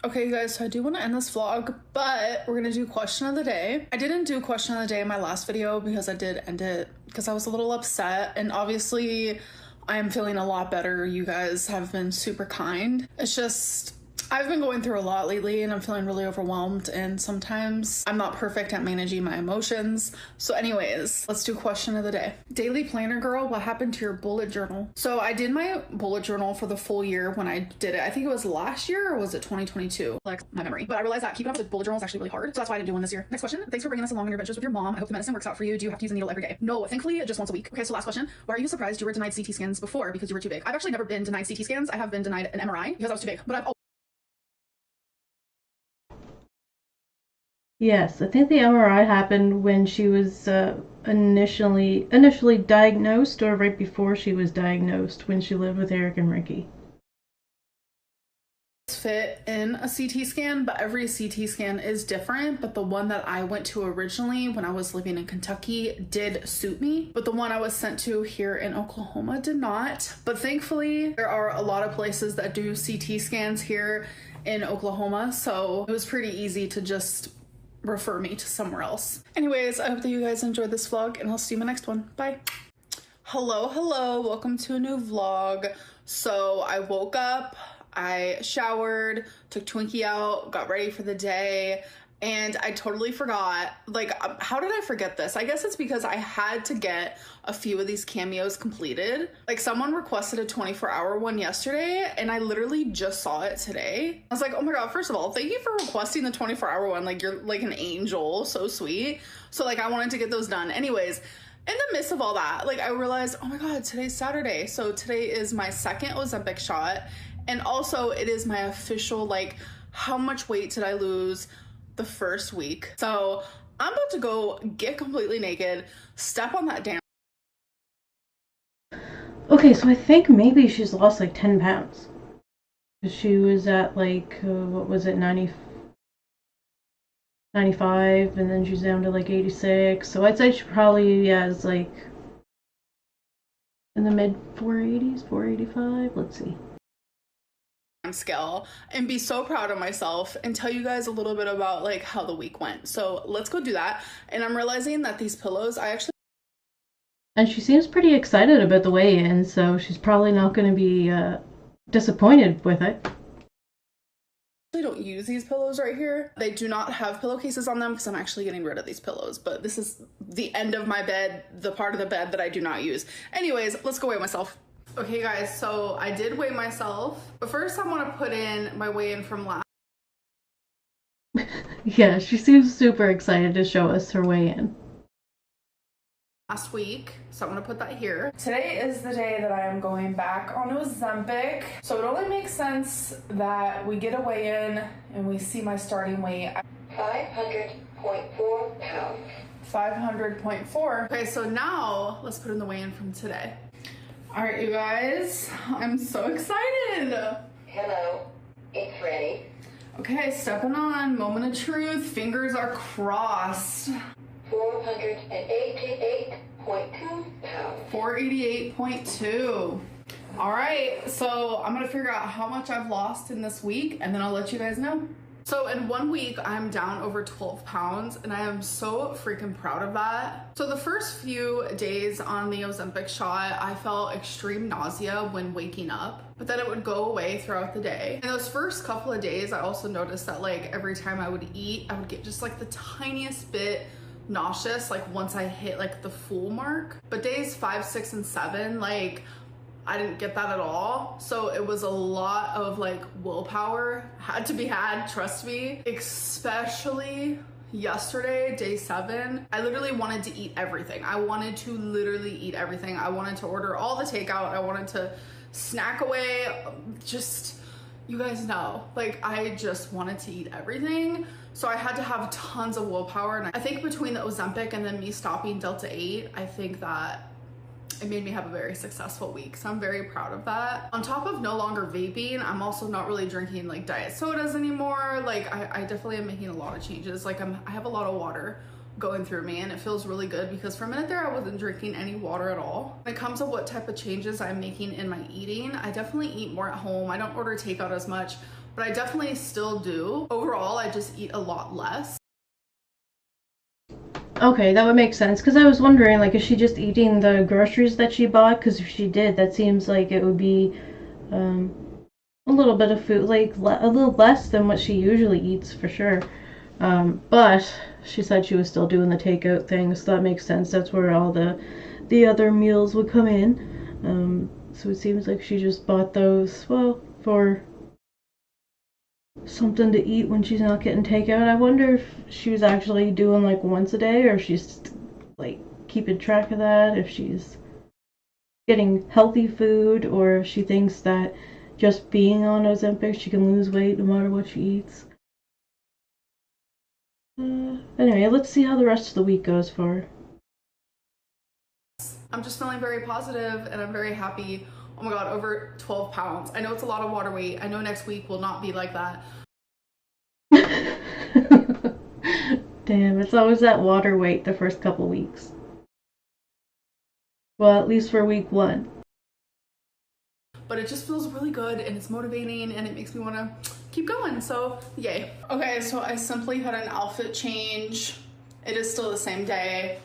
Okay, you guys, so I do want to end this vlog, but we're gonna do question of the day. I didn't do question of the day in my last video because I did end it because I was a little upset, and obviously I am feeling a lot better. You guys have been super kind. It's just, I've been going through a lot lately and I'm feeling really overwhelmed, and sometimes I'm not perfect at managing my emotions. So anyways, let's do question of the day. Daily planner girl, what happened to your bullet journal? So I did my bullet journal for the full year when I did it. I think it was last year, or was it 2022? Like, my memory. But I realized that keeping up with bullet journal is actually really hard. So that's why I didn't do one this year. Next question. Thanks for bringing us along on your adventures with your mom. I hope the medicine works out for you. Do you have to use a needle every day? No, thankfully just once a week. Okay, so last question. Why are you surprised you were denied CT scans before because you were too big? I've actually never been denied CT scans. I have been denied an MRI because I was too big. But I've Yes, I think the MRI happened when she was initially diagnosed, or right before she was diagnosed, when she lived with Eric and Ricky. fit in a CT scan, but every CT scan is different. But the one that I went to originally when I was living in Kentucky did suit me, but the one I was sent to here in Oklahoma did not. But thankfully there are a lot of places that do CT scans here in Oklahoma, so it was pretty easy to just refer me to somewhere else. Anyways, I hope that you guys enjoyed this vlog, and I'll see you in my next one. Bye. Hello, welcome to a new vlog. So I woke up, I showered, took Twinkie out, got ready for the day, and I totally forgot. Like, how did I forget this? I guess it's because I had to get a few of these cameos completed. Like, someone requested a 24-hour one yesterday, and I literally just saw it today. I was like, oh my god, first of all, thank you for requesting the 24-hour one. Like, you're like an angel, so sweet. So like, I wanted to get those done. Anyways, in the midst of all that, like, I realized, oh my god, today's Saturday. So today is my second Ozempic shot, and also it is my official, like, how much weight did I lose the first week. So I'm about to go get completely naked, step on that damn. Okay, so I think maybe she's lost like 10 pounds. She was at like, what was it, 95, and then she's down to like 86. So I'd say she probably has like in the mid 480s, 485. Let's see. Scale and be so proud of myself and tell you guys a little bit about like how the week went. So let's go do that. And I'm realizing that these pillows, And she seems pretty excited about the weigh-in, so she's probably not going to be disappointed with it. I don't use these pillows right here. They do not have pillowcases on them because I'm actually getting rid of these pillows, but this is the end of my bed, the part of the bed that I do not use. Anyways, let's go weigh myself. Okay guys, so I did weigh myself, but first I want to put in my weigh-in from Yeah, she seems super excited to show us her weigh-in. last week, so I'm gonna put that here. Today is the day that I am going back on Ozempic, so it only makes sense that we get a weigh-in and we see my starting weight. 500.4 pounds. 500.4. Okay, so now let's put in the weigh-in from today. All right, you guys, I'm so excited. Hello, it's ready. Okay, stepping on, moment of truth, fingers are crossed. 488.2 pounds. 488.2. All right, so I'm gonna figure out how much I've lost in this week, and then I'll let you guys know. So in 1 week, I'm down over 12 pounds and I am so freaking proud of that. So the first few days on the Ozempic shot, I felt extreme nausea when waking up, but then it would go away throughout the day. In those first couple of days, I also noticed that like every time I would eat, I would get just like the tiniest bit nauseous, like once I hit like the full mark. But days 5, 6, and 7, like I didn't get that at all. So it was a lot of like willpower had to be had, trust me. Especially yesterday, day 7, I literally wanted to eat everything. I wanted to literally eat everything. I wanted to order all the takeout. I wanted to snack away. Just, you guys know, like I just wanted to eat everything. So I had to have tons of willpower. And I think between the Ozempic and then me stopping Delta 8, I think that it made me have a very successful week. So I'm very proud of that. On top of no longer vaping, I'm also not really drinking like diet sodas anymore. Like I definitely am making a lot of changes. Like I have a lot of water going through me and it feels really good because for a minute there I wasn't drinking any water at all. When it comes to what type of changes I'm making in my eating, I definitely eat more at home. I don't order takeout as much, but I definitely still do. Overall, I just eat a lot less. Okay, that would make sense, because I was wondering, like, is she just eating the groceries that she bought? Because if she did, that seems like it would be a little bit of food, like a little less than what she usually eats, for sure. But she said she was still doing the takeout thing, so that makes sense. That's where all the other meals would come in. So it seems like she just bought those, well, for something to eat when she's not getting takeout. I wonder if she was actually doing like once a day, or if she's like keeping track of that, if she's getting healthy food, or if she thinks that just being on Ozempic she can lose weight no matter what she eats. Anyway, let's see how the rest of the week goes for her. I'm just feeling very positive and I'm very happy. Oh my god, over 12 pounds. I know it's a lot of water weight. I know next week will not be like that. Damn, it's always that water weight the first couple weeks. Well, at least for week 1. But it just feels really good and it's motivating and it makes me want to keep going, so yay. Okay, so I simply had an outfit change. It is still the same day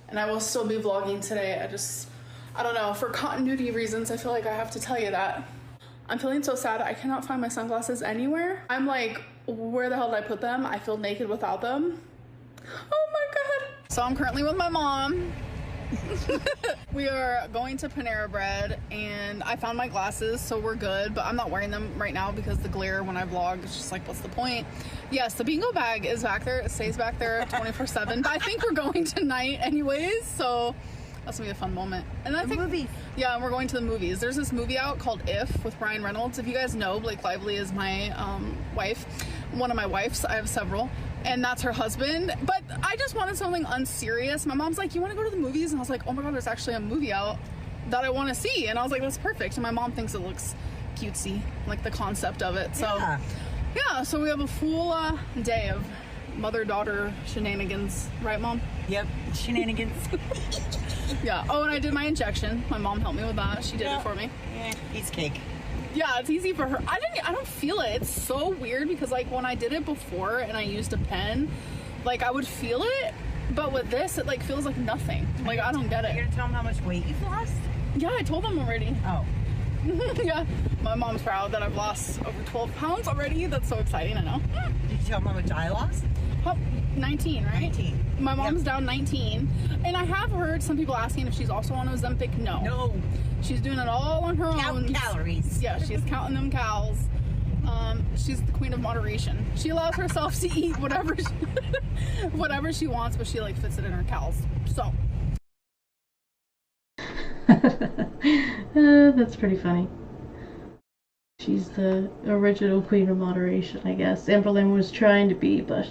and I will still be vlogging today. I don't know, for continuity reasons, I feel like I have to tell you that. I'm feeling so sad. I cannot find my sunglasses anywhere. I'm like, where the hell did I put them? I feel naked without them. Oh my god. So I'm currently with my mom. We are going to Panera Bread and I found my glasses, so we're good, but I'm not wearing them right now because the glare when I vlog is just like, what's the point? Yes, the bingo bag is back there. It stays back there 24/7. I think we're going tonight anyways, so that's gonna be a fun moment. And I think movies. Yeah, and we're going to the movies. There's this movie out called If with Ryan Reynolds. If you guys know, Blake Lively is my wife. One of my wives. I have several. And that's her husband. But I just wanted something unserious. My mom's like, you want to go to the movies? And I was like, oh my god, there's actually a movie out that I want to see. And I was like, that's perfect. And my mom thinks it looks cutesy, like the concept of it. So yeah, so we have a full day of mother-daughter shenanigans. Right, Mom? Yep, shenanigans. Yeah. Oh, and I did my injection. My mom helped me with that. She did it for me. Yeah, piece of cake. Yeah, it's easy for her. I don't feel it. It's so weird because like when I did it before and I used a pen, like I would feel it, but with this it like feels like nothing. Like I don't get it. You're gonna tell them how much weight you've lost? Yeah, I told them already. Oh. Yeah. My mom's proud that I've lost over 12 pounds already. That's so exciting, I know. Did you tell them how much I lost? Oh, 19, right? 19. My mom's down 19. And I have heard some people asking if she's also on Ozempic. No. No. She's doing it all on her own. Count calories. Yeah, she's counting them calories. She's the queen of moderation. She allows herself to eat whatever she wants, but she like fits it in her calories. So. That's pretty funny. She's the original queen of moderation, I guess. Amberlynn was trying to be, but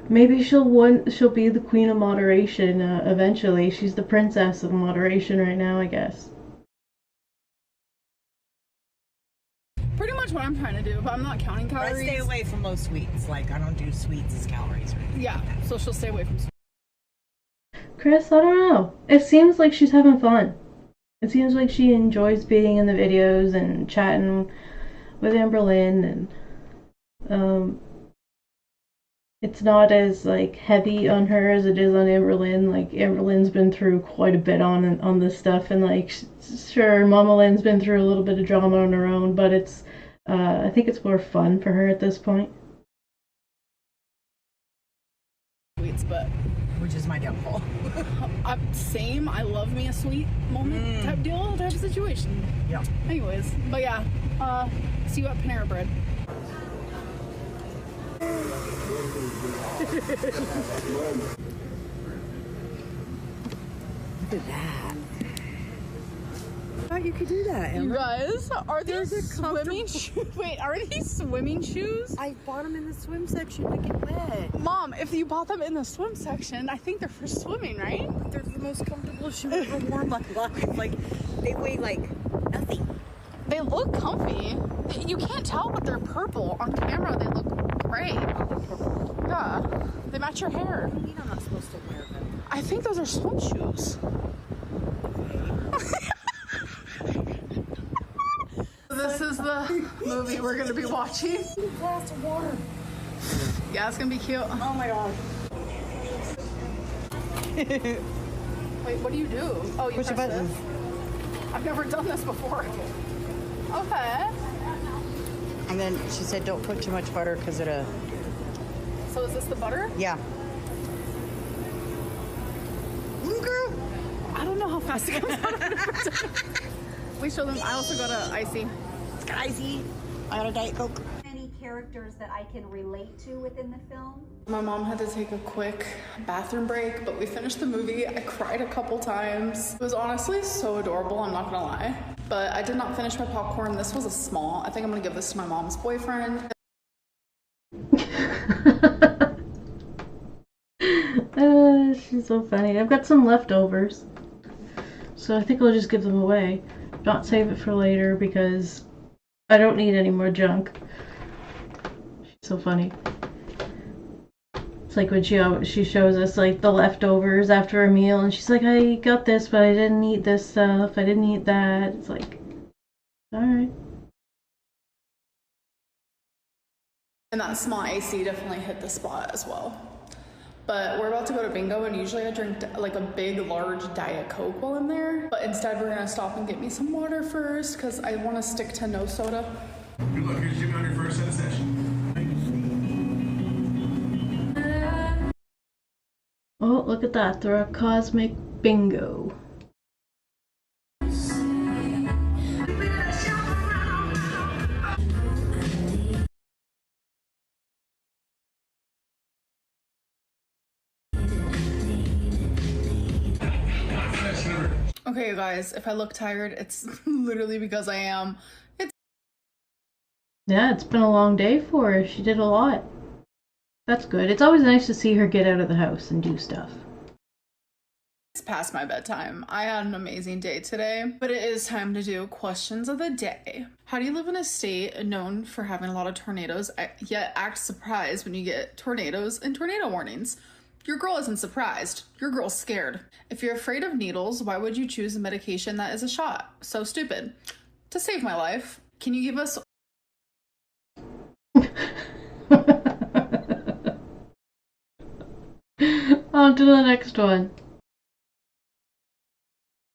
maybe she'll be the queen of moderation eventually. She's the princess of moderation right now, I guess. Pretty much what I'm trying to do, but I'm not counting calories. I stay away from low sweets. Like I don't do sweets as calories or anything. Yeah, so she'll stay away from sweets. Kris, I don't know. It seems like she's having fun. It seems like she enjoys being in the videos and chatting with Amberlynn, and It's not as like heavy on her as it is on Amberlynn. Like Amberlynn's been through quite a bit on this stuff, and like sure, Mamalynn's been through a little bit of drama on her own, but it's I think it's more fun for her at this point. Sweets, but Which is my downfall. same. I love me a sweet moment type deal, type of situation. Yeah. Anyways, but yeah, see you at Panera Bread. Look at that. I thought you could do that, You Emma. guys, are They're these good, swimming shoes? Wait, are these swimming shoes? I bought them in the swim section to get wet. Mom, if you bought them in the swim section, I think they're for swimming, right? They're the most comfortable shoes I've ever worn in my life. Like, they weigh like nothing. They look comfy. You can't tell, but they're purple. On camera, they look gray. Yeah, they match your hair. I mean, I'm not supposed to wear them. I think those are swim shoes. This is the movie we're gonna be watching. A glass of water. Yeah, it's gonna be cute. Oh my god. Wait, what do you do? Oh, you Push a press button. this? I've never done this before. Okay. And then she said, don't put too much butter because it'll. So is this the butter? Yeah. Girl. I don't know how fast it comes out. We show them. I also got a icy. It's got icy. I got a Diet Coke. Any characters that I can relate to within the film? My mom had to take a quick bathroom break, but we finished the movie. I cried a couple times. It was honestly so adorable, I'm not gonna lie. But I did not finish my popcorn. This was a small. I think I'm gonna give this to my mom's boyfriend. She's so funny. I've got some leftovers, so I think I'll just give them away. Not save it for later because I don't need any more junk. She's so funny. It's like when she shows us like the leftovers after a meal, and she's like, "I got this, but I didn't eat this stuff. I didn't eat that." It's like, all right. And that small AC definitely hit the spot as well. But we're about to go to bingo, and usually I drink like a big, large Diet Coke while I'm there. But instead we're gonna stop and get me some water first because I want to stick to no soda. Good luck, here's Jimmy on your first set of session. Oh, look at that. They're a cosmic bingo. Okay, you guys, if I look tired, it's literally because I am. Yeah, it's been a long day for her. She did a lot. That's good. It's always nice to see her get out of the house and do stuff. It's past my bedtime. I had an amazing day today, but it is time to do questions of the day. How do you live in a state known for having a lot of tornadoes, yet act surprised when you get tornadoes and tornado warnings? Your girl isn't surprised. Your girl's scared. If you're afraid of needles, why would you choose a medication that is a shot? So stupid. To save my life, can you give us on to the next one.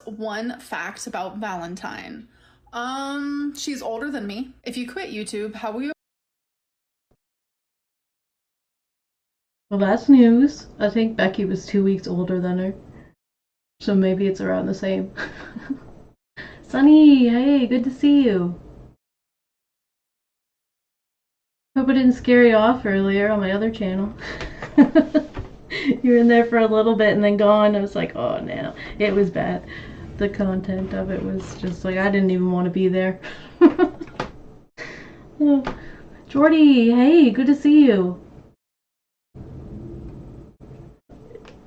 one fact about Valentine? She's older than me. If you quit YouTube, how will you? Well, that's news. I think Becky was 2 weeks older than her. So maybe it's around the same. Sunny, hey, good to see you. Hope I didn't scare you off earlier on my other channel. You were in there for a little bit and then gone. I was like, oh no, it was bad. The content of it was just like, I didn't even want to be there. Oh. Jordy, hey, good to see you.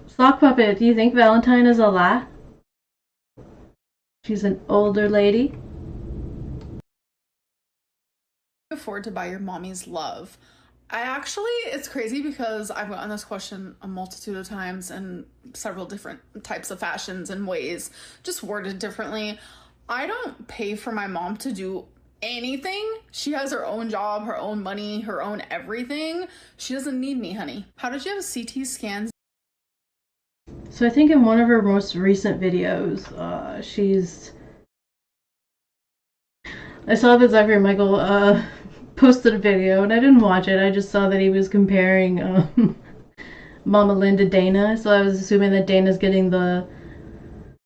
Sock Puppet, do you think Valentine is a lie? She's an older lady. Afford to buy your mommy's love? It's crazy because I've gotten this question a multitude of times in several different types of fashions and ways, just worded differently. I don't pay for my mom to do anything. She has her own job, her own money, her own everything. She doesn't need me, honey. How did you have CT scans? So I think in one of her most recent videos, I saw that Zachary Michael posted a video, and I didn't watch it. I just saw that he was comparing Mamalynn to Dana, so I was assuming that Dana's getting the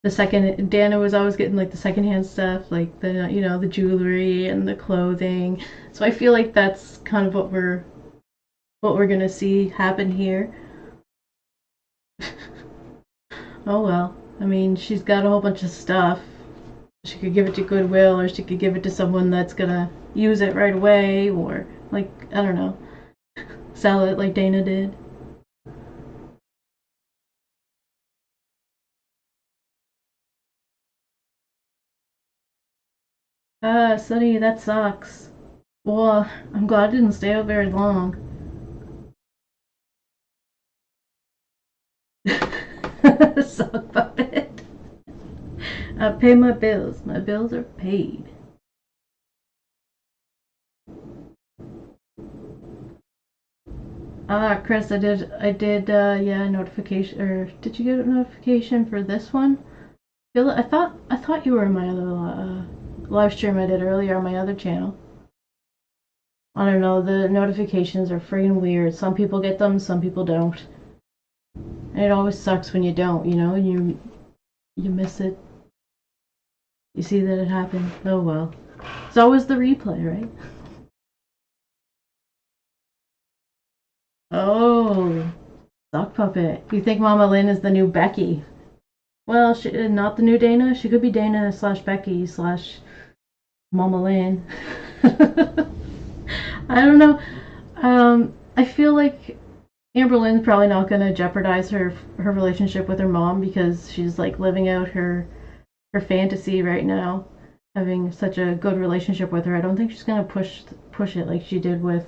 second. Dana was always getting like the secondhand stuff, like the, you know, the jewelry and the clothing. So I feel like that's kind of what we're gonna see happen here. Oh well, I mean, she's got a whole bunch of stuff. She could give it to Goodwill, or she could give it to someone that's gonna use it right away, or, like, I don't know, sell it like Dana did. Ah, Sonny, that sucks. Well, I'm glad I didn't stay out very long. Sock puppet. I pay my bills. My bills are paid. Ah, Kris, I did, yeah, notification, or did you get a notification for this one? I thought you were in my other, live stream I did earlier on my other channel. I don't know, the notifications are friggin' weird. Some people get them, some people don't. And it always sucks when you don't, you know, you miss it. You see that it happened. Oh well. It's always the replay, right? Oh, sock puppet. You think Mamalynn is the new Becky? Well, not the new Dana. She could be Dana / Becky / Mamalynn. I don't know. I feel like Amberlynn's probably not going to jeopardize her relationship with her mom, because she's like living out her fantasy right now, having such a good relationship with her. I don't think she's going to push it like she did with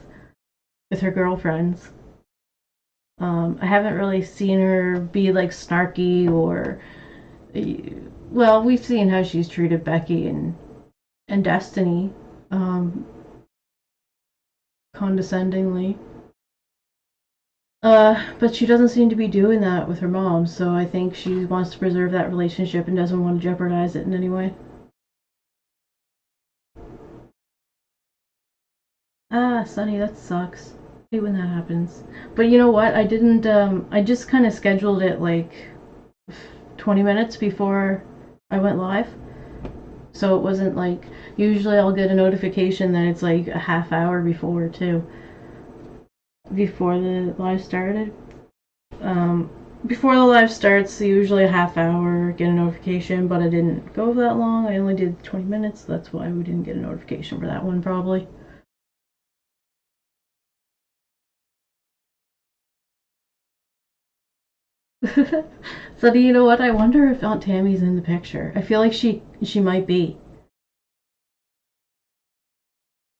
her girlfriends. I haven't really seen her be like snarky, or, well, we've seen how she's treated Becky and Destiny, condescendingly. But she doesn't seem to be doing that with her mom, so I think she wants to preserve that relationship and doesn't want to jeopardize it in any way. Ah, Sonny, that sucks. I hate when that happens. But you know what? I didn't, I just kind of scheduled it like 20 minutes before I went live. So it wasn't like, usually I'll get a notification that it's like a half hour before too. Before the live started. Before the live starts, usually a half hour, get a notification, but I didn't go that long. I only did 20 minutes, so that's why we didn't get a notification for that one, probably. So you know what? I wonder if Aunt Tammy's in the picture. I feel like she might be.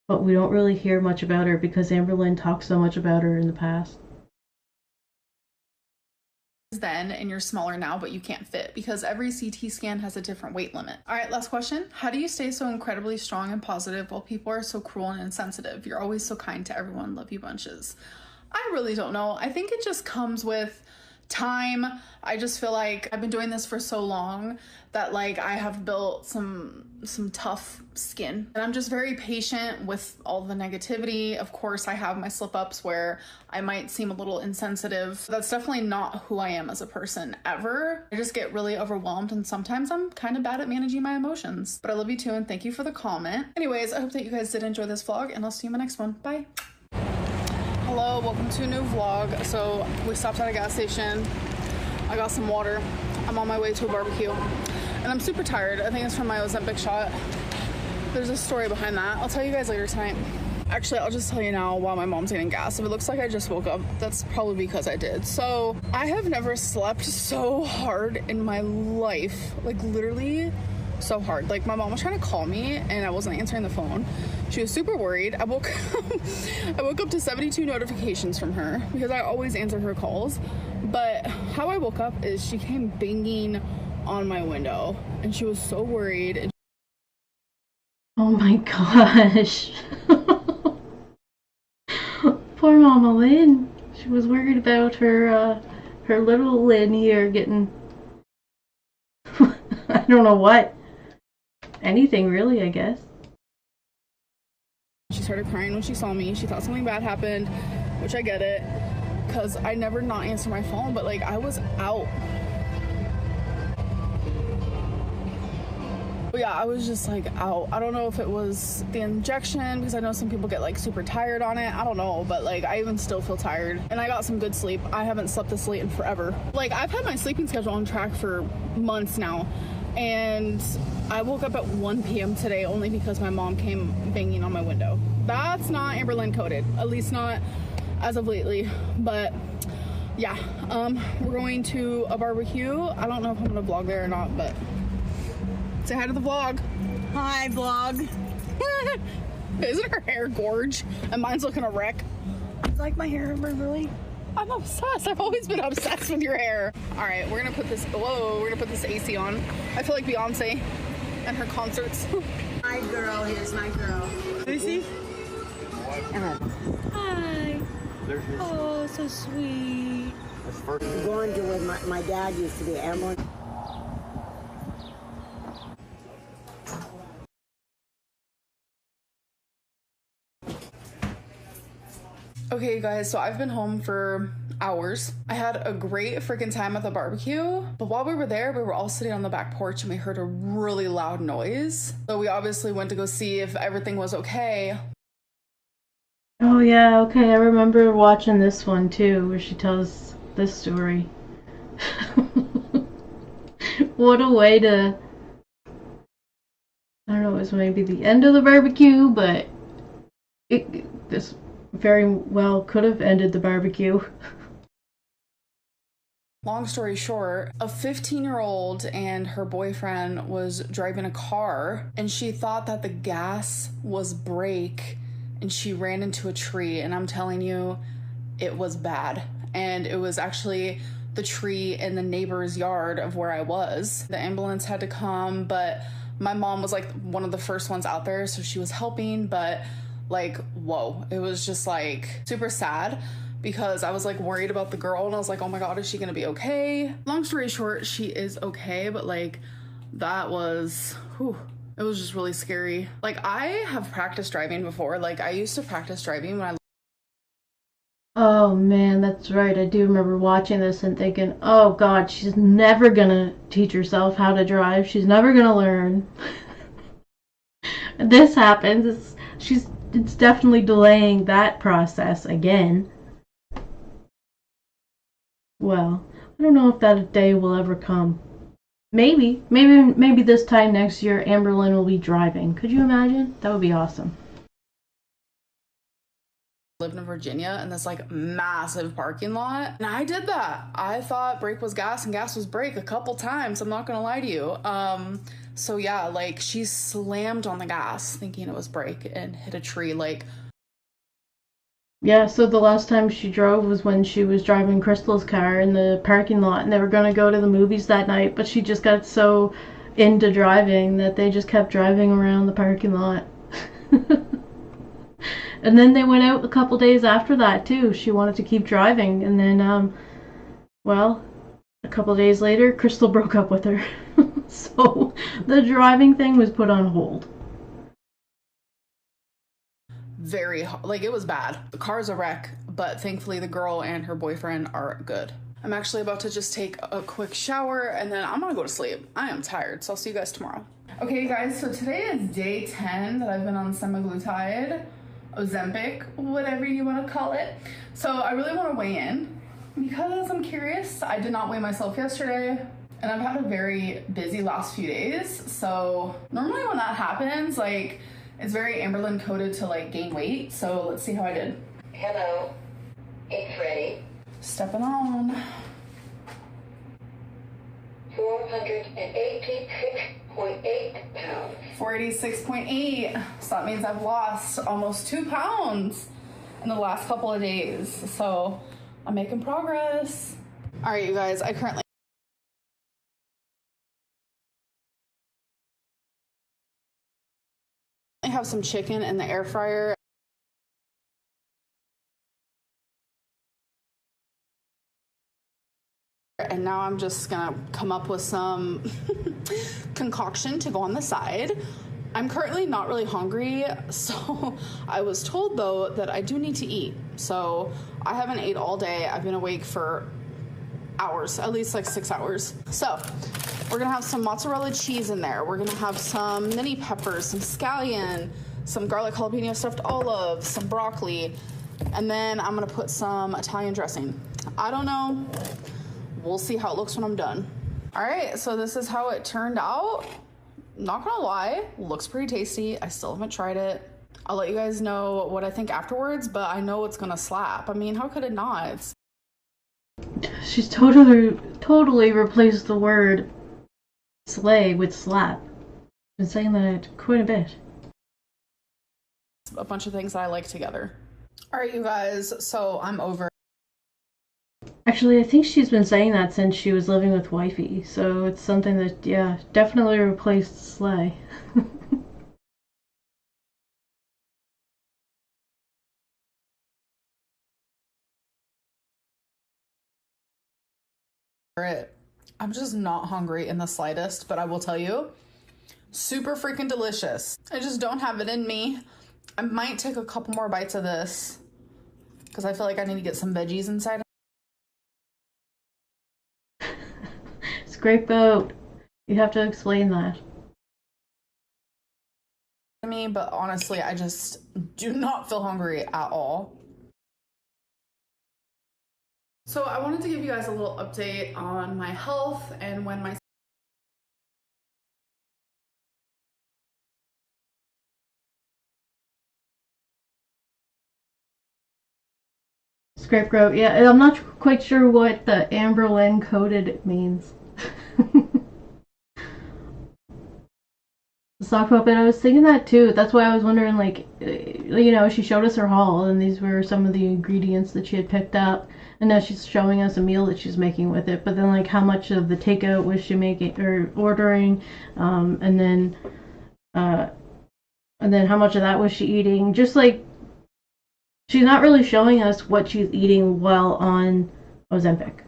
But we don't really hear much about her because Amberlynn talked so much about her in the past. Then, and you're smaller now, but you can't fit because every CT scan has a different weight limit. All right, last question. How do you stay so incredibly strong and positive while people are so cruel and insensitive? You're always so kind to everyone. Love you bunches. I really don't know. I think it just comes with time. I just feel like I've been doing this for so long that like I have built some tough skin, and I'm just very patient with all the negativity. Of course, I have my slip-ups where I might seem a little insensitive. That's definitely not who I am as a person ever. I just get really overwhelmed, and sometimes I'm kind of bad at managing my emotions. But I love you too, and thank you for the comment. Anyways, I hope that you guys did enjoy this vlog, and I'll see you in my next one. Bye. Hello, welcome to a new vlog. So we stopped at a gas station. I got some water. I'm on my way to a barbecue. And I'm super tired. I think it's from my Ozempic shot. There's a story behind that. I'll tell you guys later tonight. Actually, I'll just tell you now while my mom's getting gas. If it looks like I just woke up, that's probably because I did. So I have never slept so hard in my life. Like literally so hard. Like my mom was trying to call me and I wasn't answering the phone. She was super worried. I woke up to 72 notifications from her because I always answer her calls. But how I woke up is she came banging on my window and she was so worried. Oh Oh my gosh. Poor Mamalynn. She was worried about her little Lynn here getting I don't know what. Anything really, I guess. She started crying when she saw me. She thought something bad happened, which I get it, because I never not answer my phone, but like I was out. But yeah, I was just like out. I don't know if it was the injection, because I know some people get like super tired on it. I don't know, but like I even still feel tired. And I got some good sleep. I haven't slept this late in forever. Like I've had my sleeping schedule on track for months now. And I woke up at 1 p.m. today only because my mom came banging on my window. That's not Amberlynn coded, at least not as of lately. But yeah, we're going to a barbecue. I don't know if I'm gonna vlog there or not, but say hi to the vlog. Hi, vlog. Isn't her hair gorge? And mine's looking a wreck. You like my hair, really? I'm obsessed. I've always been obsessed with your hair. All right, we're gonna put this, whoa, we're gonna put this AC on. I feel like Beyonce and her concerts. My girl, here's my girl. Lucy? Hi. Oh, so sweet. Going to where my dad used to be, Amberlynn. Okay, you guys, so I've been home for hours. I had a great freaking time at the barbecue, but while we were there, we were all sitting on the back porch and we heard a really loud noise. So we obviously went to go see if everything was okay. Oh yeah, okay, I remember watching this one too, where she tells this story. What a way to... I don't know, it was maybe the end of the barbecue, but this very well could have ended the barbecue. Long story short, a 15-year-old and her boyfriend was driving a car and she thought that the gas was brake and she ran into a tree, and I'm telling you, it was bad. And it was actually the tree in the neighbor's yard of where I was. The ambulance had to come, but my mom was like one of the first ones out there, so she was helping, but like, whoa, it was just like super sad because I was like worried about the girl and I was like, oh my God, is she gonna be okay? Long story short, she is okay, but like that was, whew, it was just really scary. Like I have practiced driving before. Like I used to practice driving when I... Oh man, that's right. I do remember watching this and thinking, oh God, she's never gonna teach herself how to drive. She's never gonna learn. This happens. It's definitely delaying that process again. Well, I don't know if that day will ever come. Maybe this time next year Amberlynn will be driving. Could you imagine? That would be awesome. Lived in Virginia in this like massive parking lot, and I did that. I thought brake was gas and gas was brake a couple times. I'm not gonna lie to you. So yeah, like she slammed on the gas thinking it was brake and hit a tree. Like, yeah, so the last time she drove was when she was driving Crystal's car in the parking lot, and they were gonna go to the movies that night, but she just got so into driving that they just kept driving around the parking lot. And then they went out a couple days after that too. She wanted to keep driving, and then well, a couple days later Crystal broke up with her. So the driving thing was put on hold. very, like it was bad. The car's a wreck, but thankfully the girl and her boyfriend are good. I'm actually about to just take a quick shower and then I'm gonna go to sleep. I am tired, so I'll see you guys tomorrow. Okay guys, so today is day 10 that I've been on semaglutide, Ozempic, whatever you want to call it. So I really want to weigh in because I'm curious. I did not weigh myself yesterday and I've had a very busy last few days. So normally when that happens, like it's very Amberlynn coded to like gain weight. So let's see how I did. Hello, it's ready. Stepping on. 486.8 pounds. 486.8. So that means I've lost almost 2 pounds in the last couple of days. So I'm making progress. All right, you guys, I currently have some chicken in the air fryer. And now I'm just gonna come up with some concoction to go on the side. I'm currently not really hungry, so I was told though that I do need to eat. So I haven't ate all day. I've been awake for hours, at least like 6 hours. So we're gonna have some mozzarella cheese in there. We're gonna have some mini peppers, some scallion, some garlic jalapeno stuffed olives, some broccoli, and then I'm gonna put some Italian dressing. I don't know. We'll see how it looks when I'm done. All right, so this is how it turned out. Not gonna lie, looks pretty tasty. I still haven't tried it. I'll let you guys know what I think afterwards, but I know it's gonna slap. I mean, how could it not? She's totally replaced the word slay with slap. Been saying that quite a bit. A bunch of things that I like together. All right, you guys, so I'm over. Actually, I think she's been saying that since she was living with wifey, so it's something that, yeah, definitely replaced slay. I'm just not hungry in the slightest, but I will tell you, super freaking delicious. I just don't have it in me. I might take a couple more bites of this because I feel like I need to get some veggies inside. Scapegoat. You have to explain that. Me, but honestly, I just do not feel hungry at all. So I wanted to give you guys a little update on my health and when my Scapegoat, yeah, I'm not quite sure what the Amberlynn coded means. The sock puppet, I was thinking that too. That's why I was wondering, like, you know, she showed us her haul and these were some of the ingredients that she had picked up, and now she's showing us a meal that she's making with it, but then like how much of the takeout was she making or ordering, and then how much of that was she eating. Just like, she's not really showing us what she's eating while on Ozempic,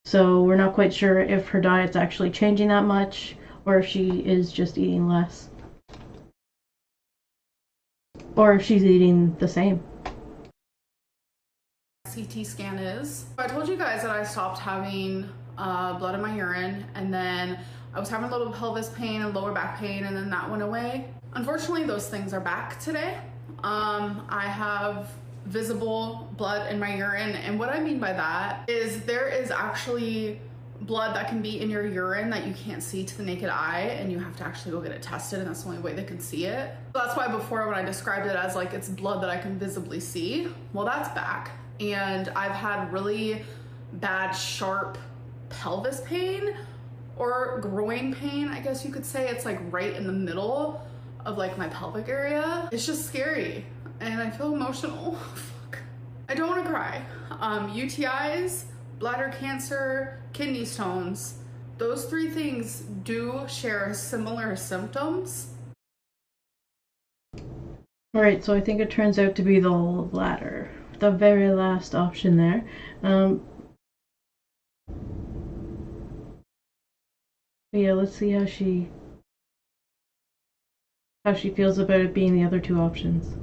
so we're not quite sure if her diet's actually changing that much or if she is just eating less. Or if she's eating the same. CT scan is. I told you guys that I stopped having blood in my urine, and then I was having a little pelvis pain and lower back pain, and then that went away. Unfortunately, those things are back today. I have visible blood in my urine, and what I mean by that is there is actually blood that can be in your urine that you can't see to the naked eye, and you have to actually go get it tested, and that's the only way they can see it. So that's why before, when I described it as like it's blood that I can visibly see, well, that's back. And I've had really bad sharp pelvis pain or groin pain, I guess you could say. It's like right in the middle of like my pelvic area. It's just scary and I feel emotional. Fuck. I don't want to cry. UTIs, bladder cancer, kidney stones, those three things do share similar symptoms. Alright, so I think it turns out to be the bladder. The very last option there. Yeah, let's see how she feels about it being the other two options.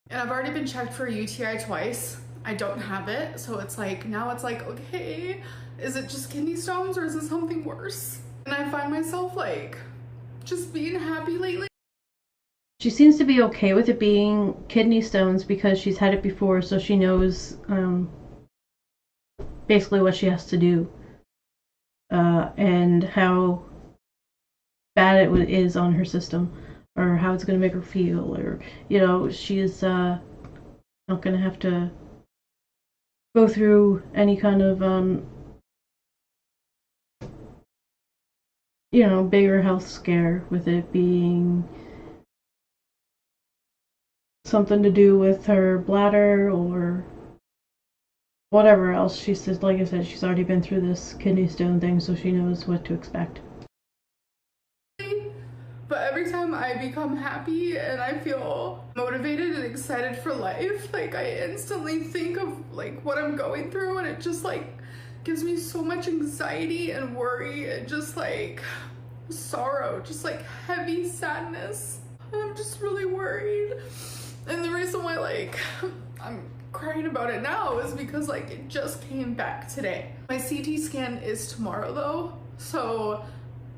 And I've already been checked for a UTI twice. I don't have it, so it's like, now it's like, okay, is it just kidney stones or is it something worse? And I find myself like, just being happy lately. She seems to be okay with it being kidney stones because she's had it before, so she knows basically what she has to do and how bad it is on her system, or how it's going to make her feel, or, you know, she's not going to have to go through any kind of you know, bigger health scare with it being something to do with her bladder or whatever else. She says, like I said, she's already been through this kidney stone thing, so she knows what to expect. But every time I become happy and I feel motivated and excited for life, like I instantly think of like what I'm going through, and it just like gives me so much anxiety and worry and just like sorrow, just like heavy sadness. I'm just really worried. And the reason why like I'm crying about it now is because like it just came back today. My CT scan is tomorrow though, so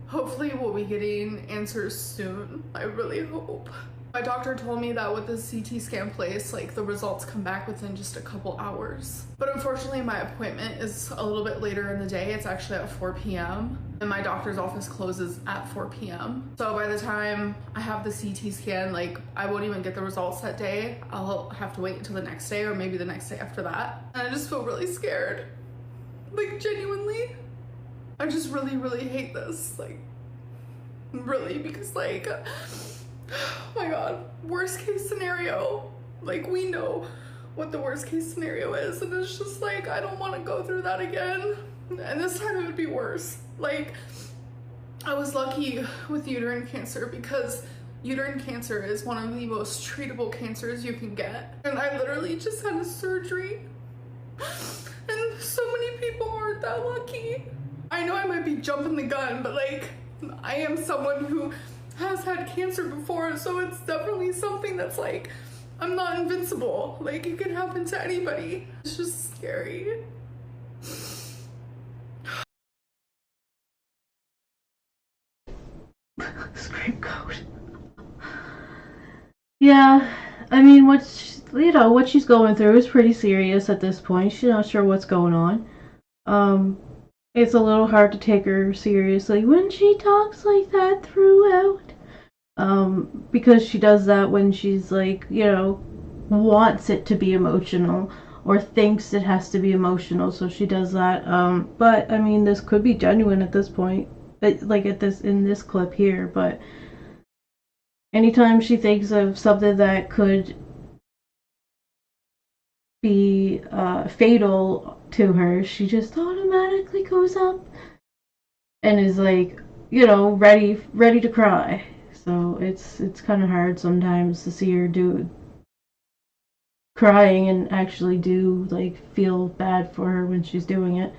hopefully we'll be getting answers soon. I really hope. My doctor told me that with the CT scan place, like the results come back within just a couple hours. But unfortunately my appointment is a little bit later in the day. It's actually at 4 p.m. and my doctor's office closes at 4 p.m. So by the time I have the CT scan, like I won't even get the results that day. I'll have to wait until the next day or maybe the next day after that. And I just feel really scared. Like genuinely. I just really, really hate this. Like really, because like, oh my god, worst case scenario, like we know what the worst case scenario is, and it's just like I don't want to go through that again, and this time it would be worse. Like I was lucky with uterine cancer because uterine cancer is one of the most treatable cancers you can get, and I literally just had a surgery, and so many people aren't that lucky. I know I might be jumping the gun, but like I am someone who has had cancer before, so it's definitely something that's like, I'm not invincible. Like it can happen to anybody. It's just scary. Scrape code. Yeah, I mean, what she's going through is pretty serious at this point. She's not sure what's going on. It's a little hard to take her seriously when she talks like that throughout. Because she does that when she's like, you know, wants it to be emotional or thinks it has to be emotional, so she does that. But I mean, this could be genuine at this point, like in this clip here, but anytime she thinks of something that could be fatal to her, she just automatically goes up and is like, you know, ready to cry. So it's kind of hard sometimes to see her crying and actually do like feel bad for her when she's doing it.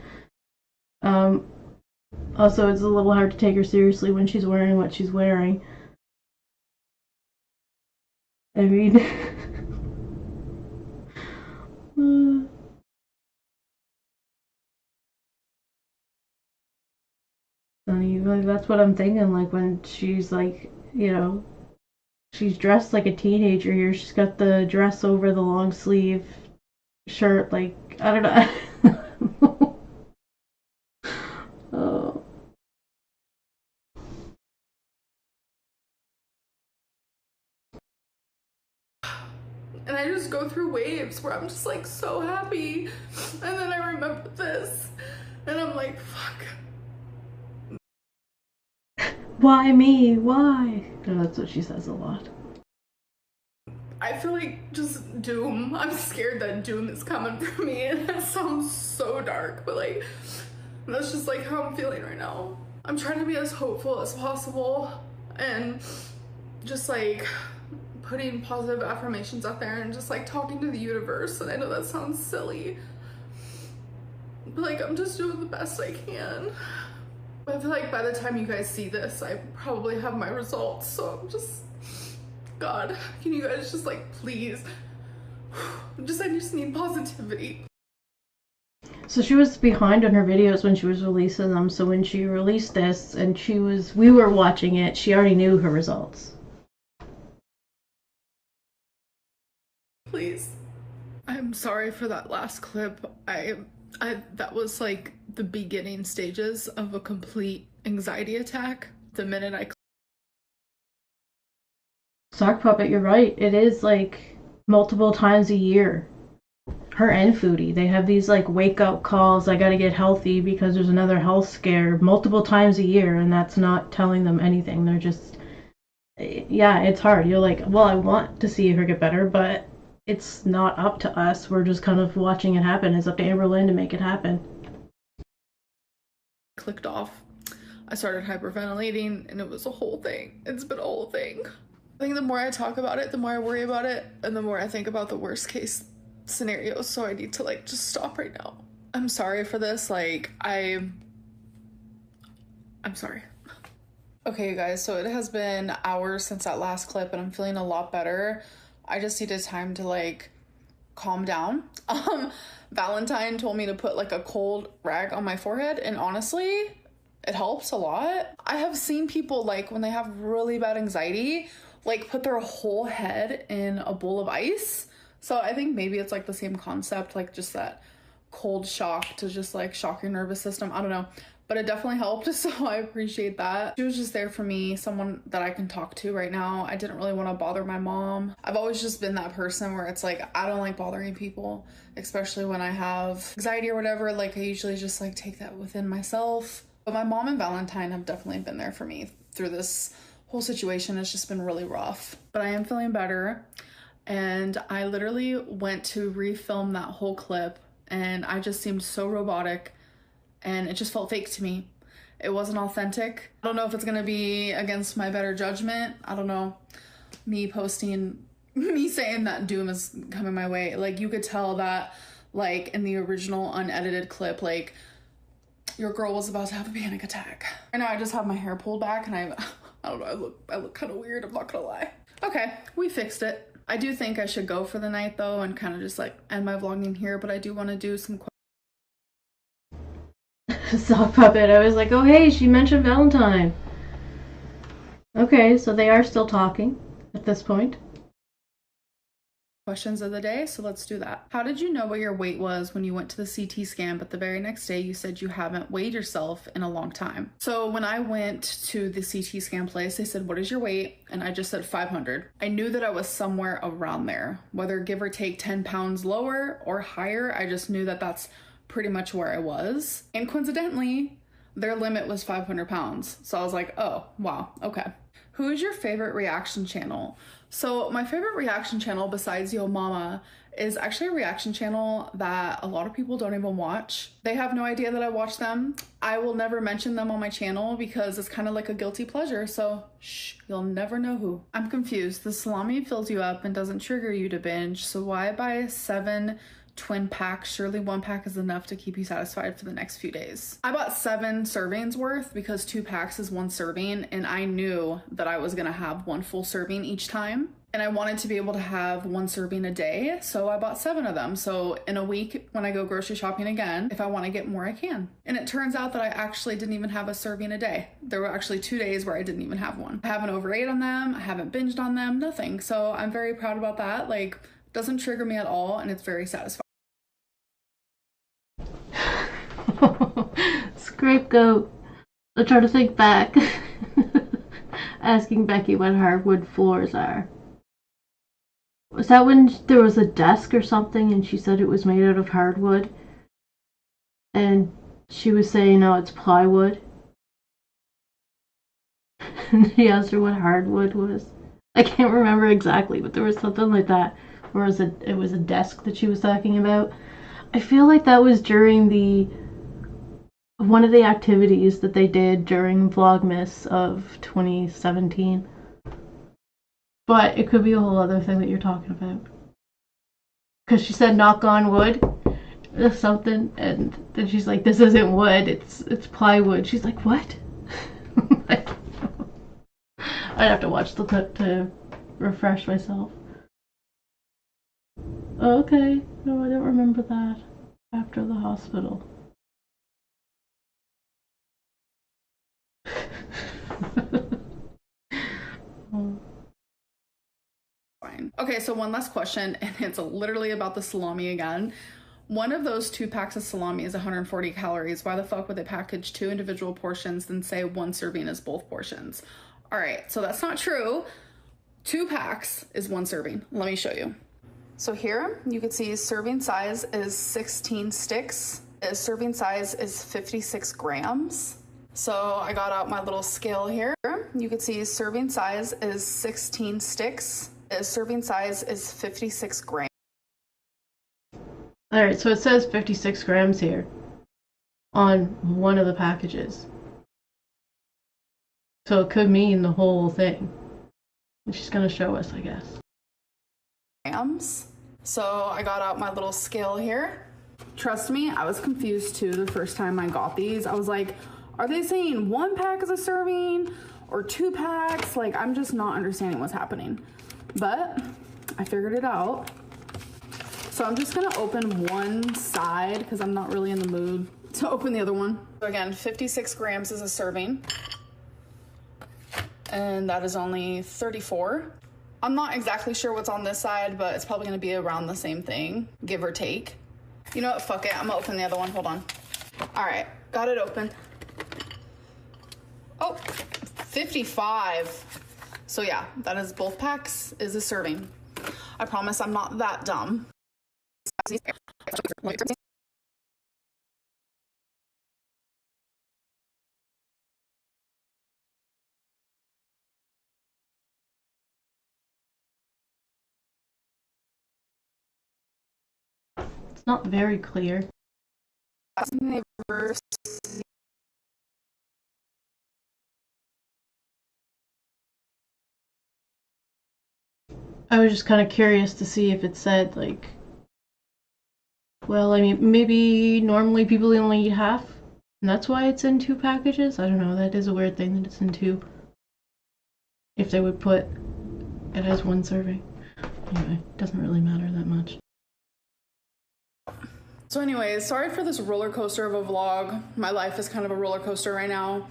Also, it's a little hard to take her seriously when she's wearing what she's wearing. I mean, that's what I'm thinking, like when she's like, you know, she's dressed like a teenager here. She's got the dress over the long sleeve shirt, like, I don't know. Oh. And I just go through waves where I'm just like so happy, and then I remember this and I'm like, fuck. Why me? Why? No, that's what she says a lot. I feel like just doom. I'm scared that doom is coming for me, and that sounds so dark, but like that's just like how I'm feeling right now. I'm trying to be as hopeful as possible and just like putting positive affirmations out there and just like talking to the universe, and I know that sounds silly, but like I'm just doing the best I can. I feel like by the time you guys see this, I probably have my results, so I'm just, God, can you guys just like, please, I just need positivity. So she was behind on her videos when she was releasing them, so when she released this and we were watching it, she already knew her results. Please. I'm sorry for that last clip. That was like the beginning stages of a complete anxiety attack. The minute I... Sock Puppet, you're right. It is like multiple times a year. Her and Foodie, they have these like wake up calls, I gotta get healthy because there's another health scare multiple times a year, and that's not telling them anything. They're just, yeah, it's hard. You're like, well, I want to see her get better, but it's not up to us. We're just kind of watching it happen. It's up to Amberlynn to make it happen. Clicked off. I started hyperventilating, and it was a whole thing. It's been a whole thing. I think the more I talk about it, the more I worry about it, and the more I think about the worst case scenarios, so I need to like just stop right now. I'm sorry for this, like I'm sorry. Okay, you guys, so it has been hours since that last clip, and I'm feeling a lot better. I just needed time to like calm down. Valentine told me to put like a cold rag on my forehead, and honestly, it helps a lot. I have seen people like when they have really bad anxiety, like put their whole head in a bowl of ice. So I think maybe it's like the same concept, like just that cold shock to just like shock your nervous system. I don't know, but it definitely helped, so I appreciate that. She was just there for me, someone that I can talk to right now. I didn't really want to bother my mom. I've always just been that person where it's like, I don't like bothering people, especially when I have anxiety or whatever. Like I usually just like take that within myself. But my mom and Valentine have definitely been there for me through this whole situation. It's just been really rough, but I am feeling better. And I literally went to refilm that whole clip, and I just seemed so robotic, and it just felt fake to me. It wasn't authentic. I don't know if it's gonna be against my better judgment. I don't know. Me saying that doom is coming my way. Like you could tell that like in the original unedited clip, like your girl was about to have a panic attack. Right now I just have my hair pulled back, and I don't know, I look kind of weird, I'm not gonna lie. Okay, we fixed it. I do think I should go for the night though and kind of just like end my vlogging here, but I do want to do some Sock puppet. I was like, oh hey, she mentioned Valentine. Okay, so they are still talking at this point. questions of the day, so let's do that. How did you know what your weight was when you went to the CT scan, but the very next day you said you haven't weighed yourself in a long time? So when I went to the CT scan place, they said, what is your weight? And I just said 500. I knew that I was somewhere around there, whether give or take 10 pounds lower or higher. I just knew that that's pretty much where I was. And coincidentally, their limit was 500 pounds. So I was like, oh, wow, okay. Who is your favorite reaction channel? So my favorite reaction channel besides Yo Mama is actually a reaction channel that a lot of people don't even watch. They have no idea that I watch them. I will never mention them on my channel because it's kind of like a guilty pleasure, so shh, you'll never know who. I'm confused. The salami fills you up and doesn't trigger you to binge, so why buy 7 twin packs? Surely 1 pack is enough to keep you satisfied for the next few days. I bought 7 servings worth because 2 packs is 1 serving, and I knew that I was gonna have 1 full serving each time, and I wanted to be able to have 1 serving a day, so I bought 7 of them. So in a week when I go grocery shopping again, if I want to get more, I can. And it turns out that I actually didn't even have a serving a day. There were actually 2 days where I didn't even have one. I haven't overate on them, I haven't binged on them, nothing. So I'm very proud about that. Like, doesn't trigger me at all, and it's very satisfying. Scapegoat. I'm trying to think back. Asking Becky what hardwood floors are. Was that when there was a desk or something and she said it was made out of hardwood? And she was saying, no, it's plywood. And he asked her what hardwood was. I can't remember exactly, but there was something like that. Or it was a desk that she was talking about. I feel like that was during one of the activities that they did during Vlogmas of 2017. But it could be a whole other thing that you're talking about. Because she said knock on wood or something, and then she's like, this isn't wood, it's plywood. She's like, what? I'd have to watch the clip to refresh myself. Okay, no, I don't remember that. After the hospital. Fine. Okay, so one last question, and it's literally about the salami again. One of those 2 packs of salami is 140 calories. Why the fuck would they package 2 individual portions then say 1 serving is both portions? All right, so that's not true. 2 packs is 1 serving. Let me show you. So here you can see serving size is 16 sticks. Serving size is 56 grams. So I got out my little scale here. You can see serving size is 16 sticks. Serving size is 56 grams. Alright, so it says 56 grams here on one of the packages. So it could mean the whole thing. And she's gonna show us, I guess. Grams. So I got out my little scale here. Trust me, I was confused too the first time I got these. I was like, are they saying 1 pack is a serving or 2 packs? Like, I'm just not understanding what's happening. But I figured it out. So I'm just gonna open one side because I'm not really in the mood to open the other one. So again, 56 grams is a serving. And that is only 34. I'm not exactly sure what's on this side, but it's probably gonna be around the same thing, give or take. You know what, fuck it, I'm gonna open the other one, hold on. All right, got it open. Oh, 55. So yeah, that is both packs is a serving. I promise I'm not that dumb. It's not very clear. I was just kind of curious to see if it said, like, well, I mean, maybe normally people only eat half, and that's why it's in 2 packages? I don't know, that is a weird thing that it's in 2. If they would put it as 1 serving. Anyway, it doesn't really matter that much. So anyways, sorry for this roller coaster of a vlog. My life is kind of a roller coaster right now.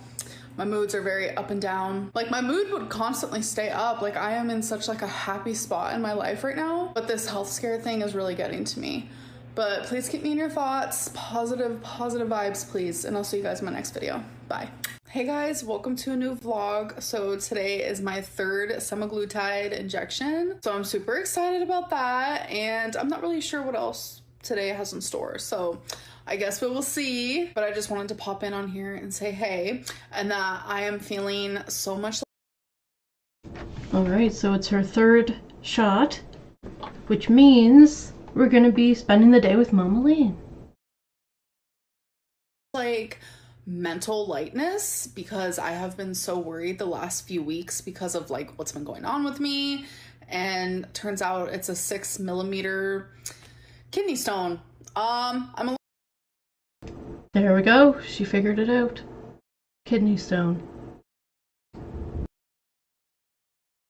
My moods are very up and down. Like, my mood would constantly stay up. Like, I am in such like a happy spot in my life right now. But this health scare thing is really getting to me. But please keep me in your thoughts. Positive vibes, please. And I'll see you guys in my next video. Bye. Hey guys, welcome to a new vlog. So today is my 3rd semaglutide injection. So I'm super excited about that. And I'm not really sure what else today has in store. So I guess we will see, but I just wanted to pop in on here and say hey, and that I am feeling so much. Alright, so it's her 3rd shot, which means we're gonna be spending the day with Mamalynn. Like mental lightness, because I have been so worried the last few weeks because of like what's been going on with me, and turns out it's a 6mm kidney stone. There we go, she figured it out. Kidney stone. A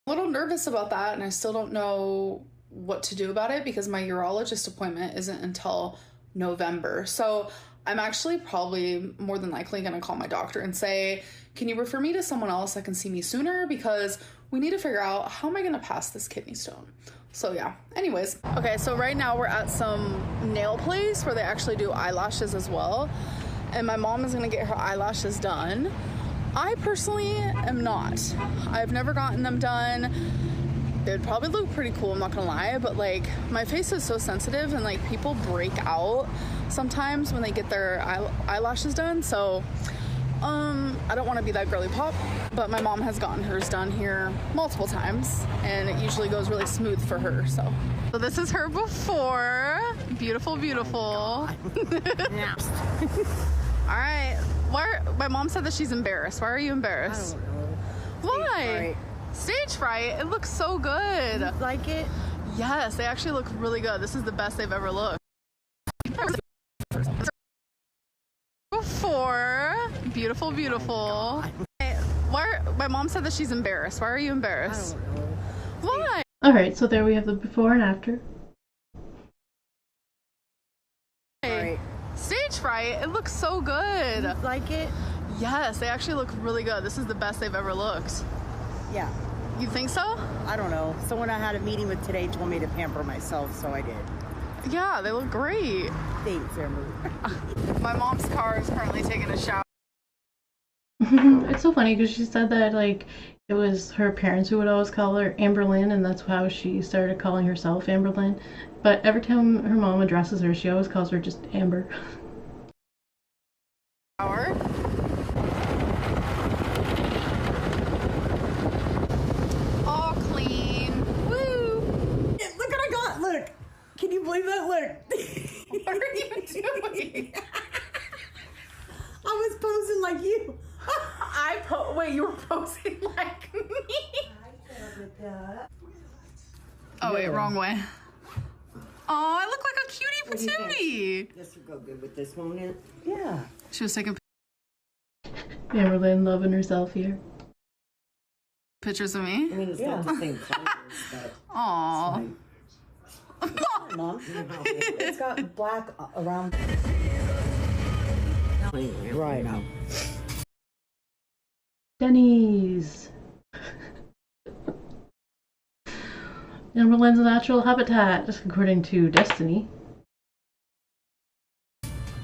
little nervous about that, and I still don't know what to do about it because my urologist appointment isn't until November. So I'm actually probably more than likely gonna call my doctor and say, can you refer me to someone else that can see me sooner, because we need to figure out how am I gonna pass this kidney stone. So yeah, anyways. Okay, so right now we're at some nail place where they actually do eyelashes as well. And my mom is gonna get her eyelashes done. I personally am not. I've never gotten them done. They'd probably look pretty cool, I'm not gonna lie, but like my face is so sensitive and like people break out sometimes when they get their eyelashes done. So I don't want to be that girly pop, but my mom has gotten hers done here multiple times and it usually goes really smooth for her. So this is her before. Beautiful. All right. My mom said that she's embarrassed. Why are you embarrassed? I don't know. Why? Stage fright. It looks so good. You like it? Yes, they actually look really good. This is the best they've ever looked. Before. Beautiful. My mom said that she's embarrassed. Why are you embarrassed? I don't know. Why? Alright, so there we have the before and after. Right. Stage fright. It looks so good. You like it? Yes, they actually look really good. This is the best they've ever looked. Yeah. You think so? I don't know. Someone I had a meeting with today told me to pamper myself, so I did. Yeah, they look great. Thanks, Amber. My mom's car is currently taking a shower. It's so funny because she said that like it was her parents who would always call her Amberlynn, and that's how she started calling herself Amberlynn. But every time her mom addresses her, she always calls her just Amber. All clean. Woo! Look what I got! Look! Can you believe that? Look! What are you doing? I was posing like you. I Wait, you were posing like me. Oh wait, wrong way. Oh, I look like a cutie patootie. This would go good with this, won't it? Yeah. She was taking Amberlynn loving herself here. pictures of me. I mean, it's not the same colors, but... Aw. Mom, it's got black around... Right now. Denny's. Amberlynn's natural habitat, according to Destiny.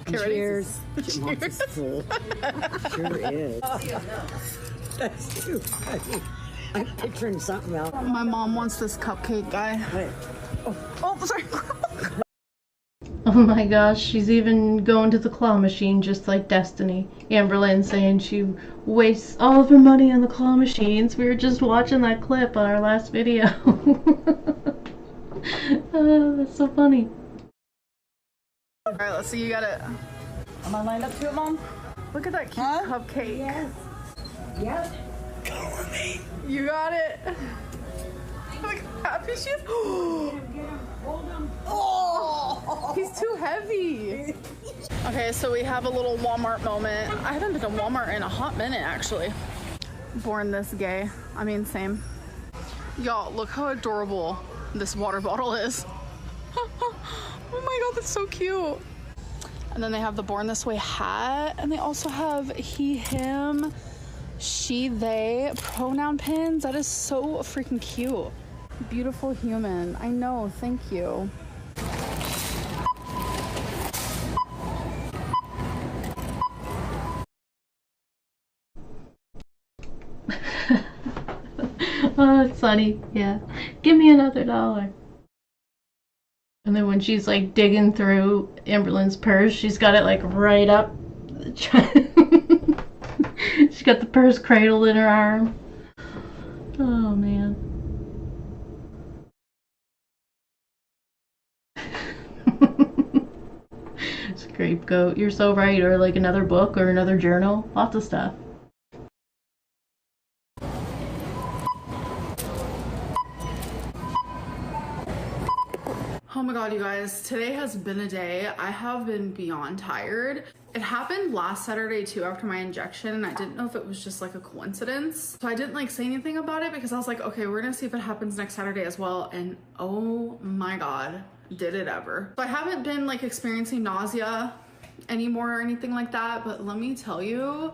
Cheers. Cheers. Sure is. That's too funny. I'm picturing something else. My mom wants this cupcake guy. Wait. Oh, sorry. Oh my gosh, she's even going to the claw machine just like Destiny. Amberlynn saying she wastes all of her money on the claw machines. We were just watching that clip on our last video. Oh, that's so funny. Alright, let's see, you got it. Am I lined up to it, Mom? Look at that cute cupcake. Yes. Yes. You got it. Look how happy she is. Oh, he's too heavy. Okay, so we have a little Walmart moment. I haven't been to Walmart in a hot minute, actually. Born this gay. I mean, same. Y'all, look how adorable this water bottle is. Oh my god, that's so cute. And then they have the Born This Way hat, and they also have he, him, she, they pronoun pins. That is so freaking cute. Beautiful human. I know, thank you. Oh, it's funny. Yeah. Give me another $1. And then when she's like digging through Amberlynn's purse, she's got it like right up. She's got the purse cradled in her arm. Oh man. Scapegoat, you're so right. Or like another book or another journal. Lots of stuff. Oh my god, you guys, today has been a day. I have been beyond tired. It happened last Saturday too after my injection, and I didn't know if it was just like a coincidence. So I didn't like say anything about it because I was like, okay, we're gonna see if it happens next Saturday as well. And oh my god, did it ever. So I haven't been like experiencing nausea anymore or anything like that, but let me tell you,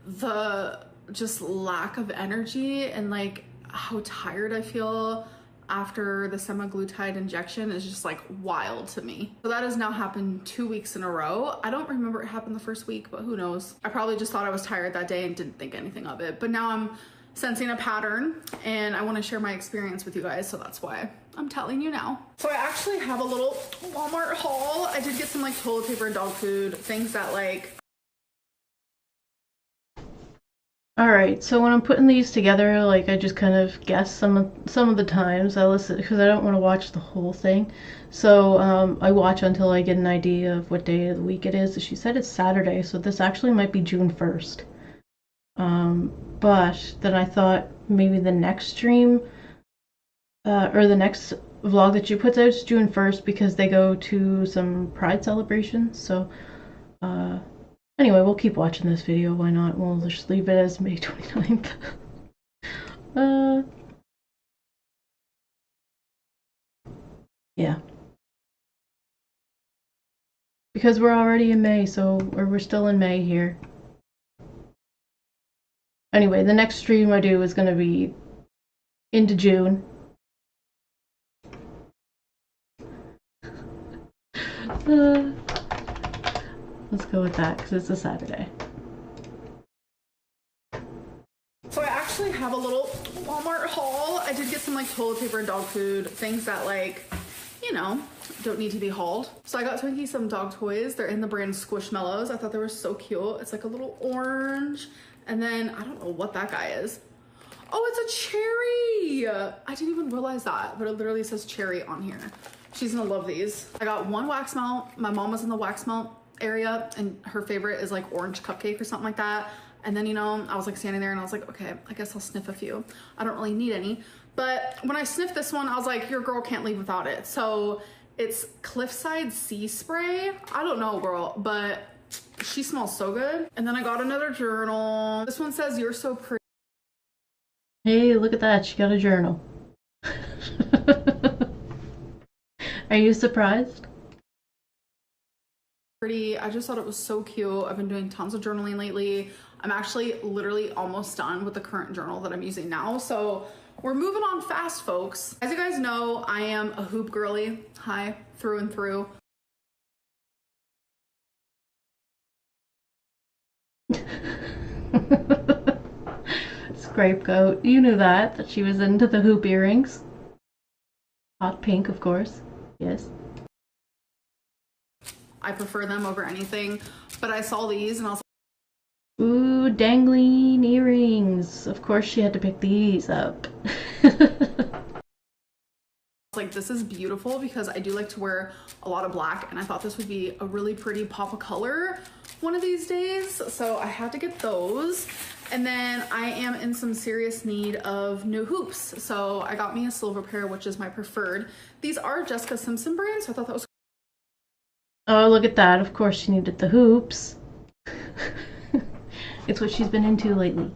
the just lack of energy and like how tired I feel after the semaglutide injection is just like wild to me. So that has now happened 2 weeks in a row. I don't remember it happened the first week, but who knows? I probably just thought I was tired that day and didn't think anything of it. But now I'm sensing a pattern and I want to share my experience with you guys, so that's why I'm telling you now. So I actually have a little Walmart haul. I did get some like toilet paper and dog food, things that like... Alright, so when I'm putting these together, like I just kind of guess some of the times I listen, because I don't want to watch the whole thing. So I watch until I get an idea of what day of the week it is. She said it's Saturday, so this actually might be June 1st. But then I thought maybe the next stream, or the next vlog that she puts out is June 1st because they go to some Pride celebrations. So anyway, we'll keep watching this video. Why not? We'll just leave it as May 29th. Yeah. Because we're already in May, so we're still in May here. Anyway, the next stream I do is going to be into June. Let's go with that because it's a Saturday. So I actually have a little Walmart haul. I did get some like toilet paper and dog food, things that like, you know, don't need to be hauled. So I got Twinkie some dog toys. They're in the brand Squishmallows. I thought they were so cute. It's like a little orange. And then I don't know what that guy is. Oh, it's a cherry. I didn't even realize that, but it literally says cherry on here. She's gonna love these. I got one wax melt. My mom was in the wax melt area and her favorite is like orange cupcake or something like that. And then, you know, I was like standing there and I was like, okay, I guess I'll sniff a few. I don't really need any. But when I sniffed this one, I was like, your girl can't leave without it. So it's Cliffside Sea Spray. I don't know, girl, but she smells so good. And then I got another journal. This one says, you're so pretty. Hey, look at that. She got a journal. Are you surprised? Pretty. I just thought it was so cute. I've been doing tons of journaling lately. I'm actually literally almost done with the current journal that I'm using now. So we're moving on fast, folks. As you guys know, I am a hoop girly. Hi, through and through. Scapegoat. You knew that she was into the hoop earrings. Hot pink, of course. Yes. I prefer them over anything, but I saw these and I was like, ooh, dangling earrings. Of course she had to pick these up. like, this is beautiful because I do like to wear a lot of black and I thought this would be a really pretty pop of color one of these days. So I had to get those. And then I am in some serious need of new hoops. So I got me a silver pair, which is my preferred. These are Jessica Simpson brand, so I thought that was oh, look at that. Of course she needed the hoops. It's what she's been into lately.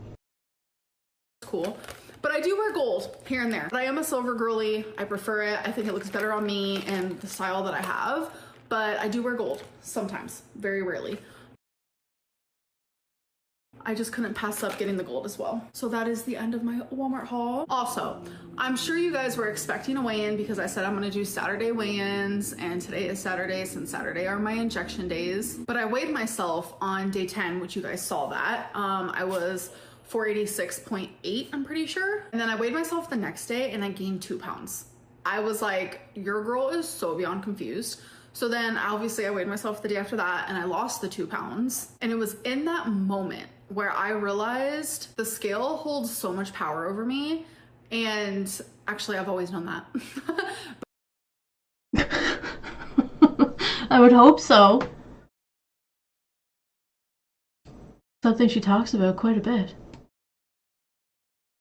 cool. But I do wear gold here and there. But I am a silver girly. I prefer it. I think it looks better on me and the style that I have. But I do wear gold sometimes, very rarely. I just couldn't pass up getting the gold as well. So that is the end of my Walmart haul. Also, I'm sure you guys were expecting a weigh-in because I said I'm gonna do Saturday weigh-ins, and today is Saturday, since Saturday are my injection days. But I weighed myself on day 10, which you guys saw that. I was 486.8, I'm pretty sure. And then I weighed myself the next day and I gained 2 pounds. I was like, your girl is so beyond confused. So then obviously I weighed myself the day after that and I lost the 2 pounds. And it was in that moment where I realized the scale holds so much power over me. And actually I've always known that. I would hope so. Something she talks about quite a bit.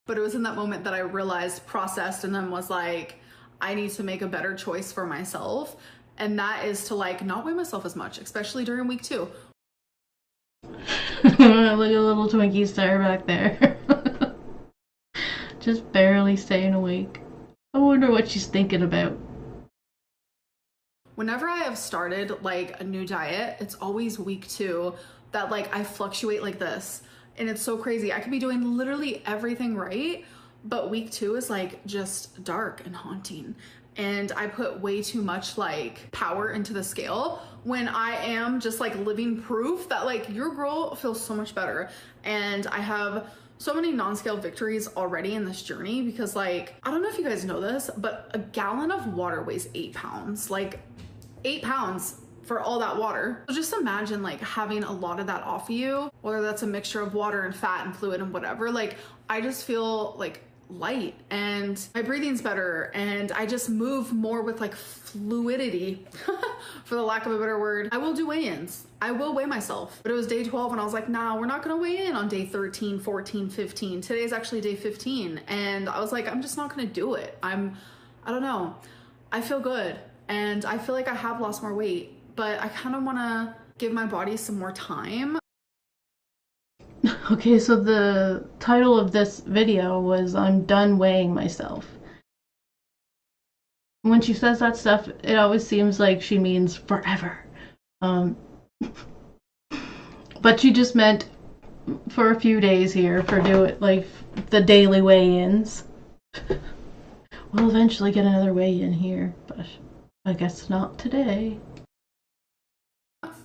But it was in that moment that I realized, processed, and then was like, I need to make a better choice for myself. And that is to like not weigh myself as much, especially during week 2. Look at little Twinkie star back there. Just barely staying awake. I wonder what she's thinking about. Whenever I have started like a new diet, it's always week 2 that like I fluctuate like this. And it's so crazy. I could be doing literally everything right, but week 2 is like just dark and haunting. And I put way too much like power into the scale when I am just like living proof that like your girl feels so much better. And I have so many non-scale victories already in this journey because like, I don't know if you guys know this, but a gallon of water weighs 8 pounds, like 8 pounds for all that water. So just imagine like having a lot of that off of you, whether that's a mixture of water and fat and fluid and whatever. Like I just feel like light and my breathing's better and I just move more with like fluidity for the lack of a better word. I will do weigh-ins. I will weigh myself. But it was day 12 and I was like, nah, we're not gonna weigh in on day 13, 14, 15. Today is actually day 15. And I was like, I'm just not gonna do it. I don't know. I feel good and I feel like I have lost more weight, but I kind of wanna give my body some more time. Okay, so the title of this video was I'm done weighing myself. When she says that stuff, it always seems like she means forever. But she just meant for a few days here for like the daily weigh-ins. We'll eventually get another weigh-in here, but I guess not today.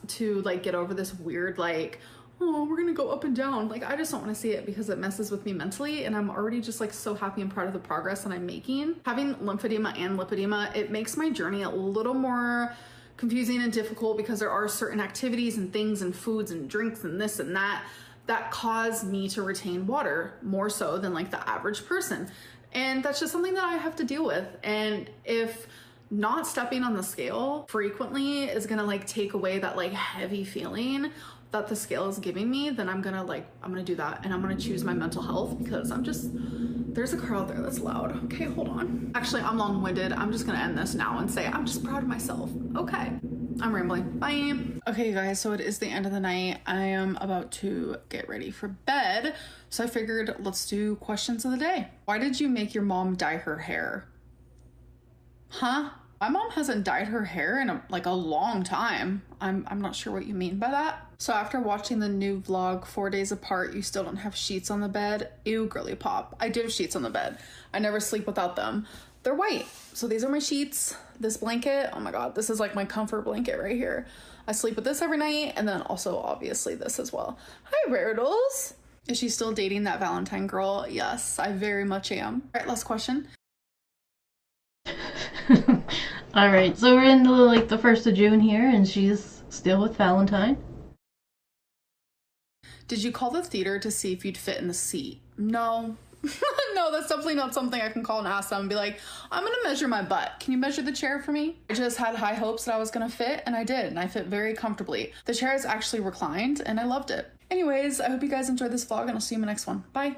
To like get over this weird like, oh, we're gonna go up and down. Like, I just don't want to see it because it messes with me mentally, and I'm already just like so happy and proud of the progress that I'm making. Having lymphedema and lipedema, it makes my journey a little more confusing and difficult because there are certain activities and things and foods and drinks and this and that cause me to retain water more so than like the average person. And that's just something that I have to deal with. And if not stepping on the scale frequently is gonna like take away that like heavy feeling that the scale is giving me, then I'm gonna do that, and I'm gonna choose my mental health, because there's a crowd there that's loud. Okay, hold on. Actually, I'm long-winded. I'm just gonna end this now and say I'm just proud of myself. Okay, I'm rambling. Bye. Okay, you guys, so it is the end of the night. I am about to get ready for bed, so I figured let's do questions of the day. Why did you make your mom dye her hair? Huh? My mom hasn't dyed her hair in a long time. I'm not sure what you mean by that. So after watching the new vlog 4 days apart, you still don't have sheets on the bed? Ew, girly pop. I do have sheets on the bed. I never sleep without them. They're white. So these are my sheets. This blanket, oh my god, this is like my comfort blanket right here. I sleep with this every night, and then also obviously this as well. Hi, Raredles. Is she still dating that Valentine girl? Yes, I very much am. All right, last question. Alright, so we're in the 1st of June here, and she's still with Valentine. Did you call the theater to see if you'd fit in the seat? No. No, that's definitely not something I can call and ask them and be like, I'm gonna measure my butt. Can you measure the chair for me? I just had high hopes that I was gonna fit, and I did, and I fit very comfortably. The chair is actually reclined, and I loved it. Anyways, I hope you guys enjoyed this vlog, and I'll see you in my next one. Bye.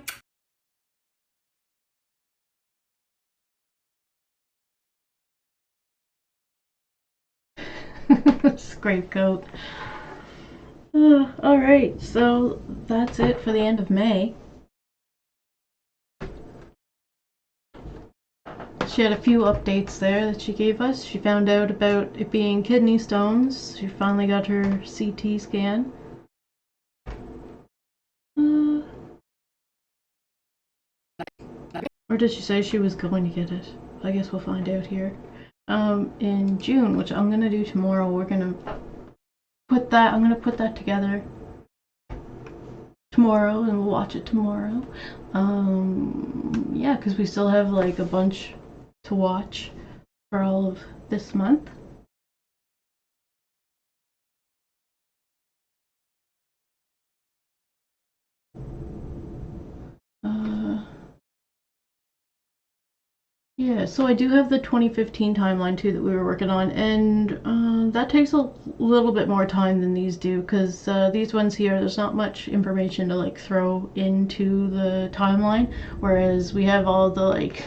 Scapegoat. Alright, so that's it for the end of May. She had a few updates there that she gave us. She found out about it being kidney stones. She finally got her CT scan. Or did she say she was going to get it? I guess we'll find out here. In June, which I'm gonna do tomorrow, I'm gonna put that together tomorrow, and we'll watch it tomorrow. Yeah, because we still have like a bunch to watch for all of this month. Yeah, so I do have the 2015 timeline too that we were working on, and that takes a little bit more time than these do, because these ones here, there's not much information to like throw into the timeline, whereas we have all the like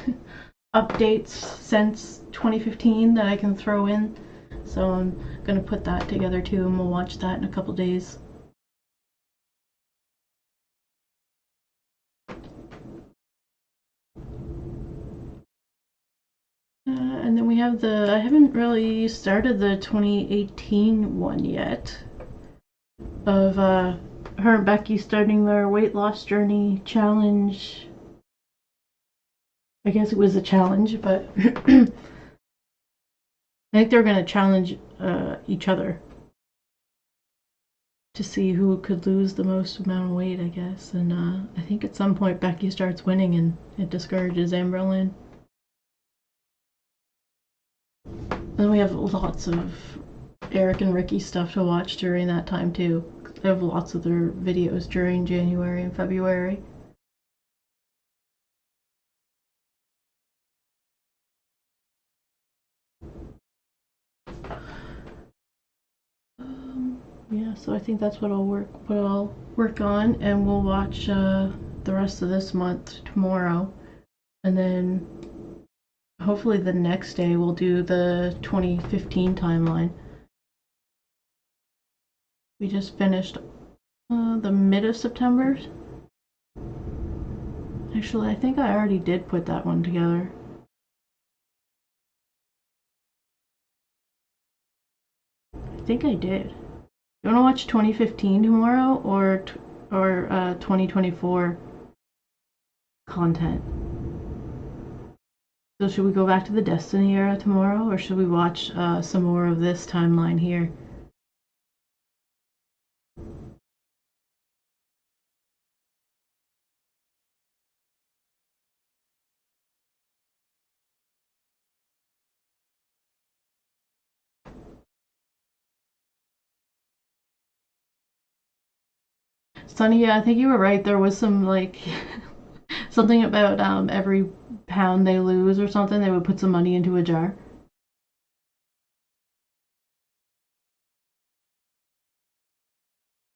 updates since 2015 that I can throw in. So I'm gonna put that together too, and we'll watch that in a couple days. And then we have I haven't really started the 2018 one yet, of her and Becky starting their weight loss journey challenge. I guess it was a challenge, but I think they're going to challenge each other to see who could lose the most amount of weight, I guess. And I think at some point Becky starts winning and it discourages Amberlynn. And we have lots of Eric and Ricky stuff to watch during that time too. I have lots of their videos during January and February. Yeah, so I think that's what I'll work on, and we'll watch the rest of this month tomorrow, and then hopefully the next day we'll do the 2015 timeline. We just finished the mid of September. Actually, I think I already did put that one together. I think I did. You want to watch 2015 tomorrow, or 2024 content? So should we go back to the Destiny era tomorrow, or should we watch some more of this timeline here? Sunny, yeah, I think you were right. There was some like something about every pound they lose or something, they would put some money into a jar.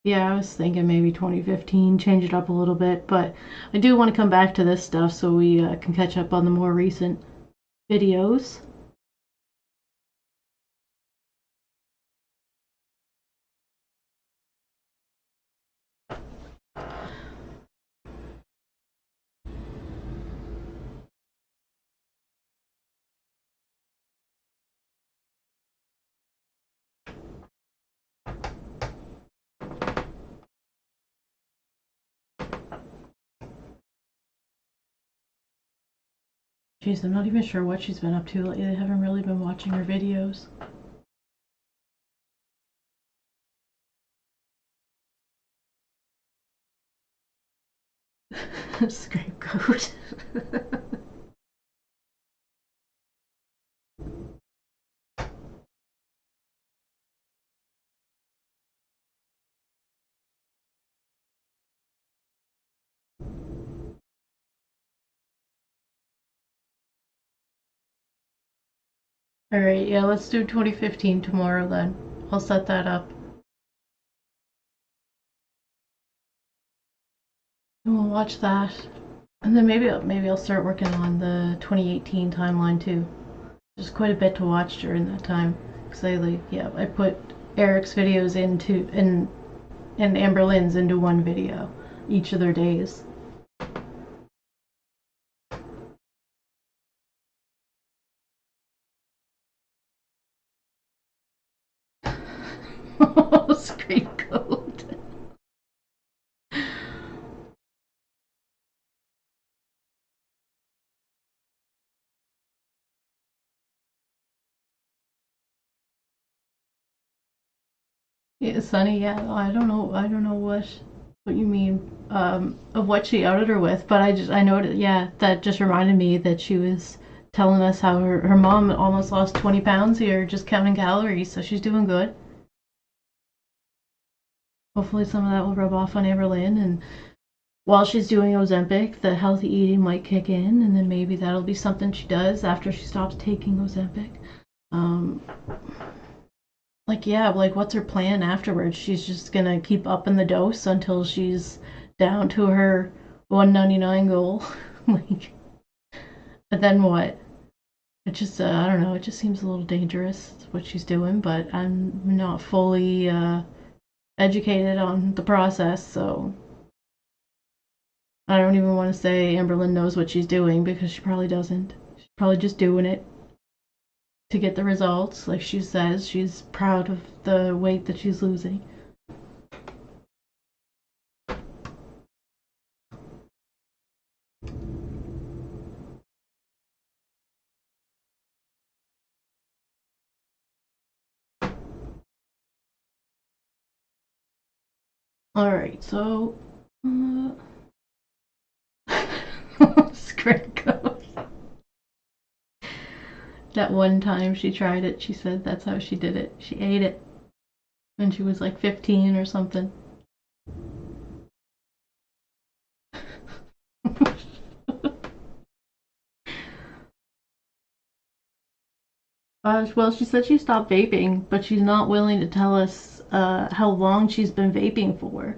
Yeah, I was thinking maybe 2015, change it up a little bit, but I do want to come back to this stuff so we can catch up on the more recent videos. Jeez, I'm not even sure what she's been up to lately. I haven't really been watching her videos. Scapegoat. Alright, yeah, let's do 2015 tomorrow then. I'll set that up. And we'll watch that. And then maybe I'll start working on the 2018 timeline too. There's quite a bit to watch during that time. Cause I put Eric's videos into and Amberlynn's into one video each of their days. Scapegoat. Yeah, Sunny, yeah, I don't know what you mean of what she outed her with, but I noticed, yeah, that just reminded me that she was telling us how her mom almost lost 20 pounds here just counting calories, so she's doing good. Hopefully some of that will rub off on Amberlynn, and while she's doing Ozempic, the healthy eating might kick in, and then maybe that'll be something she does after she stops taking Ozempic. Like what's her plan afterwards? She's just gonna keep upping the dose until she's down to her 199 goal. Like, but then what? It just, I don't know, it just seems a little dangerous what she's doing, but I'm not fully educated on the process, so I don't even want to say Amberlynn knows what she's doing because she probably doesn't. She's probably just doing it to get the results. Like she says, she's proud of the weight that she's losing. Alright, so Scapegoat. That one time she tried it, she said that's how she did it. She ate it when she was like 15 or something. Well, she said she stopped vaping, but she's not willing to tell us how long she's been vaping for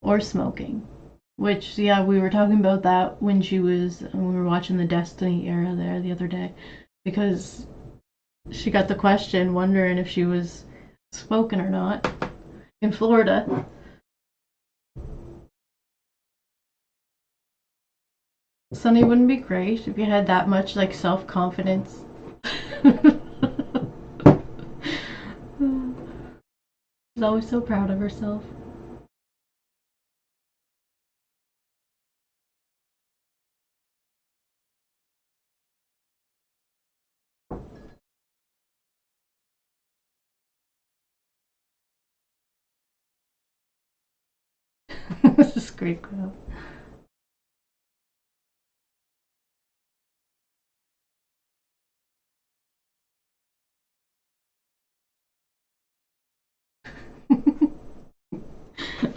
or smoking. Which, yeah, we were talking about that when we were watching the Destiny era there the other day, because she got the question wondering if she was smoking or not in Florida. Sunny, wouldn't it be great if you had that much like self-confidence? She's always so proud of herself. This is great, girl.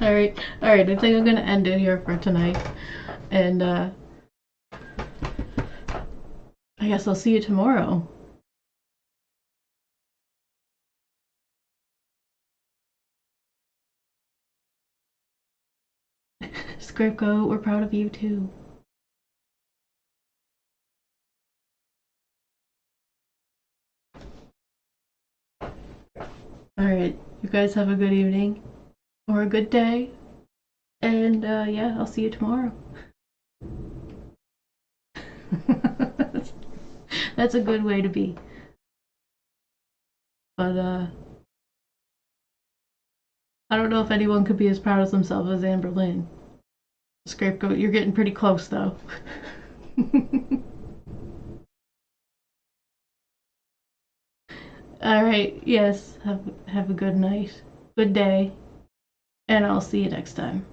Alright, I think I'm gonna end it here for tonight. And I guess I'll see you tomorrow. Scriptgoat, we're proud of you too. Alright, you guys have a good evening. Or a good day. And yeah, I'll see you tomorrow. That's a good way to be. But I don't know if anyone could be as proud of themselves as Amberlynn. Scapegoat, you're getting pretty close though. Alright, yes, have a good night, good day, and I'll see you next time.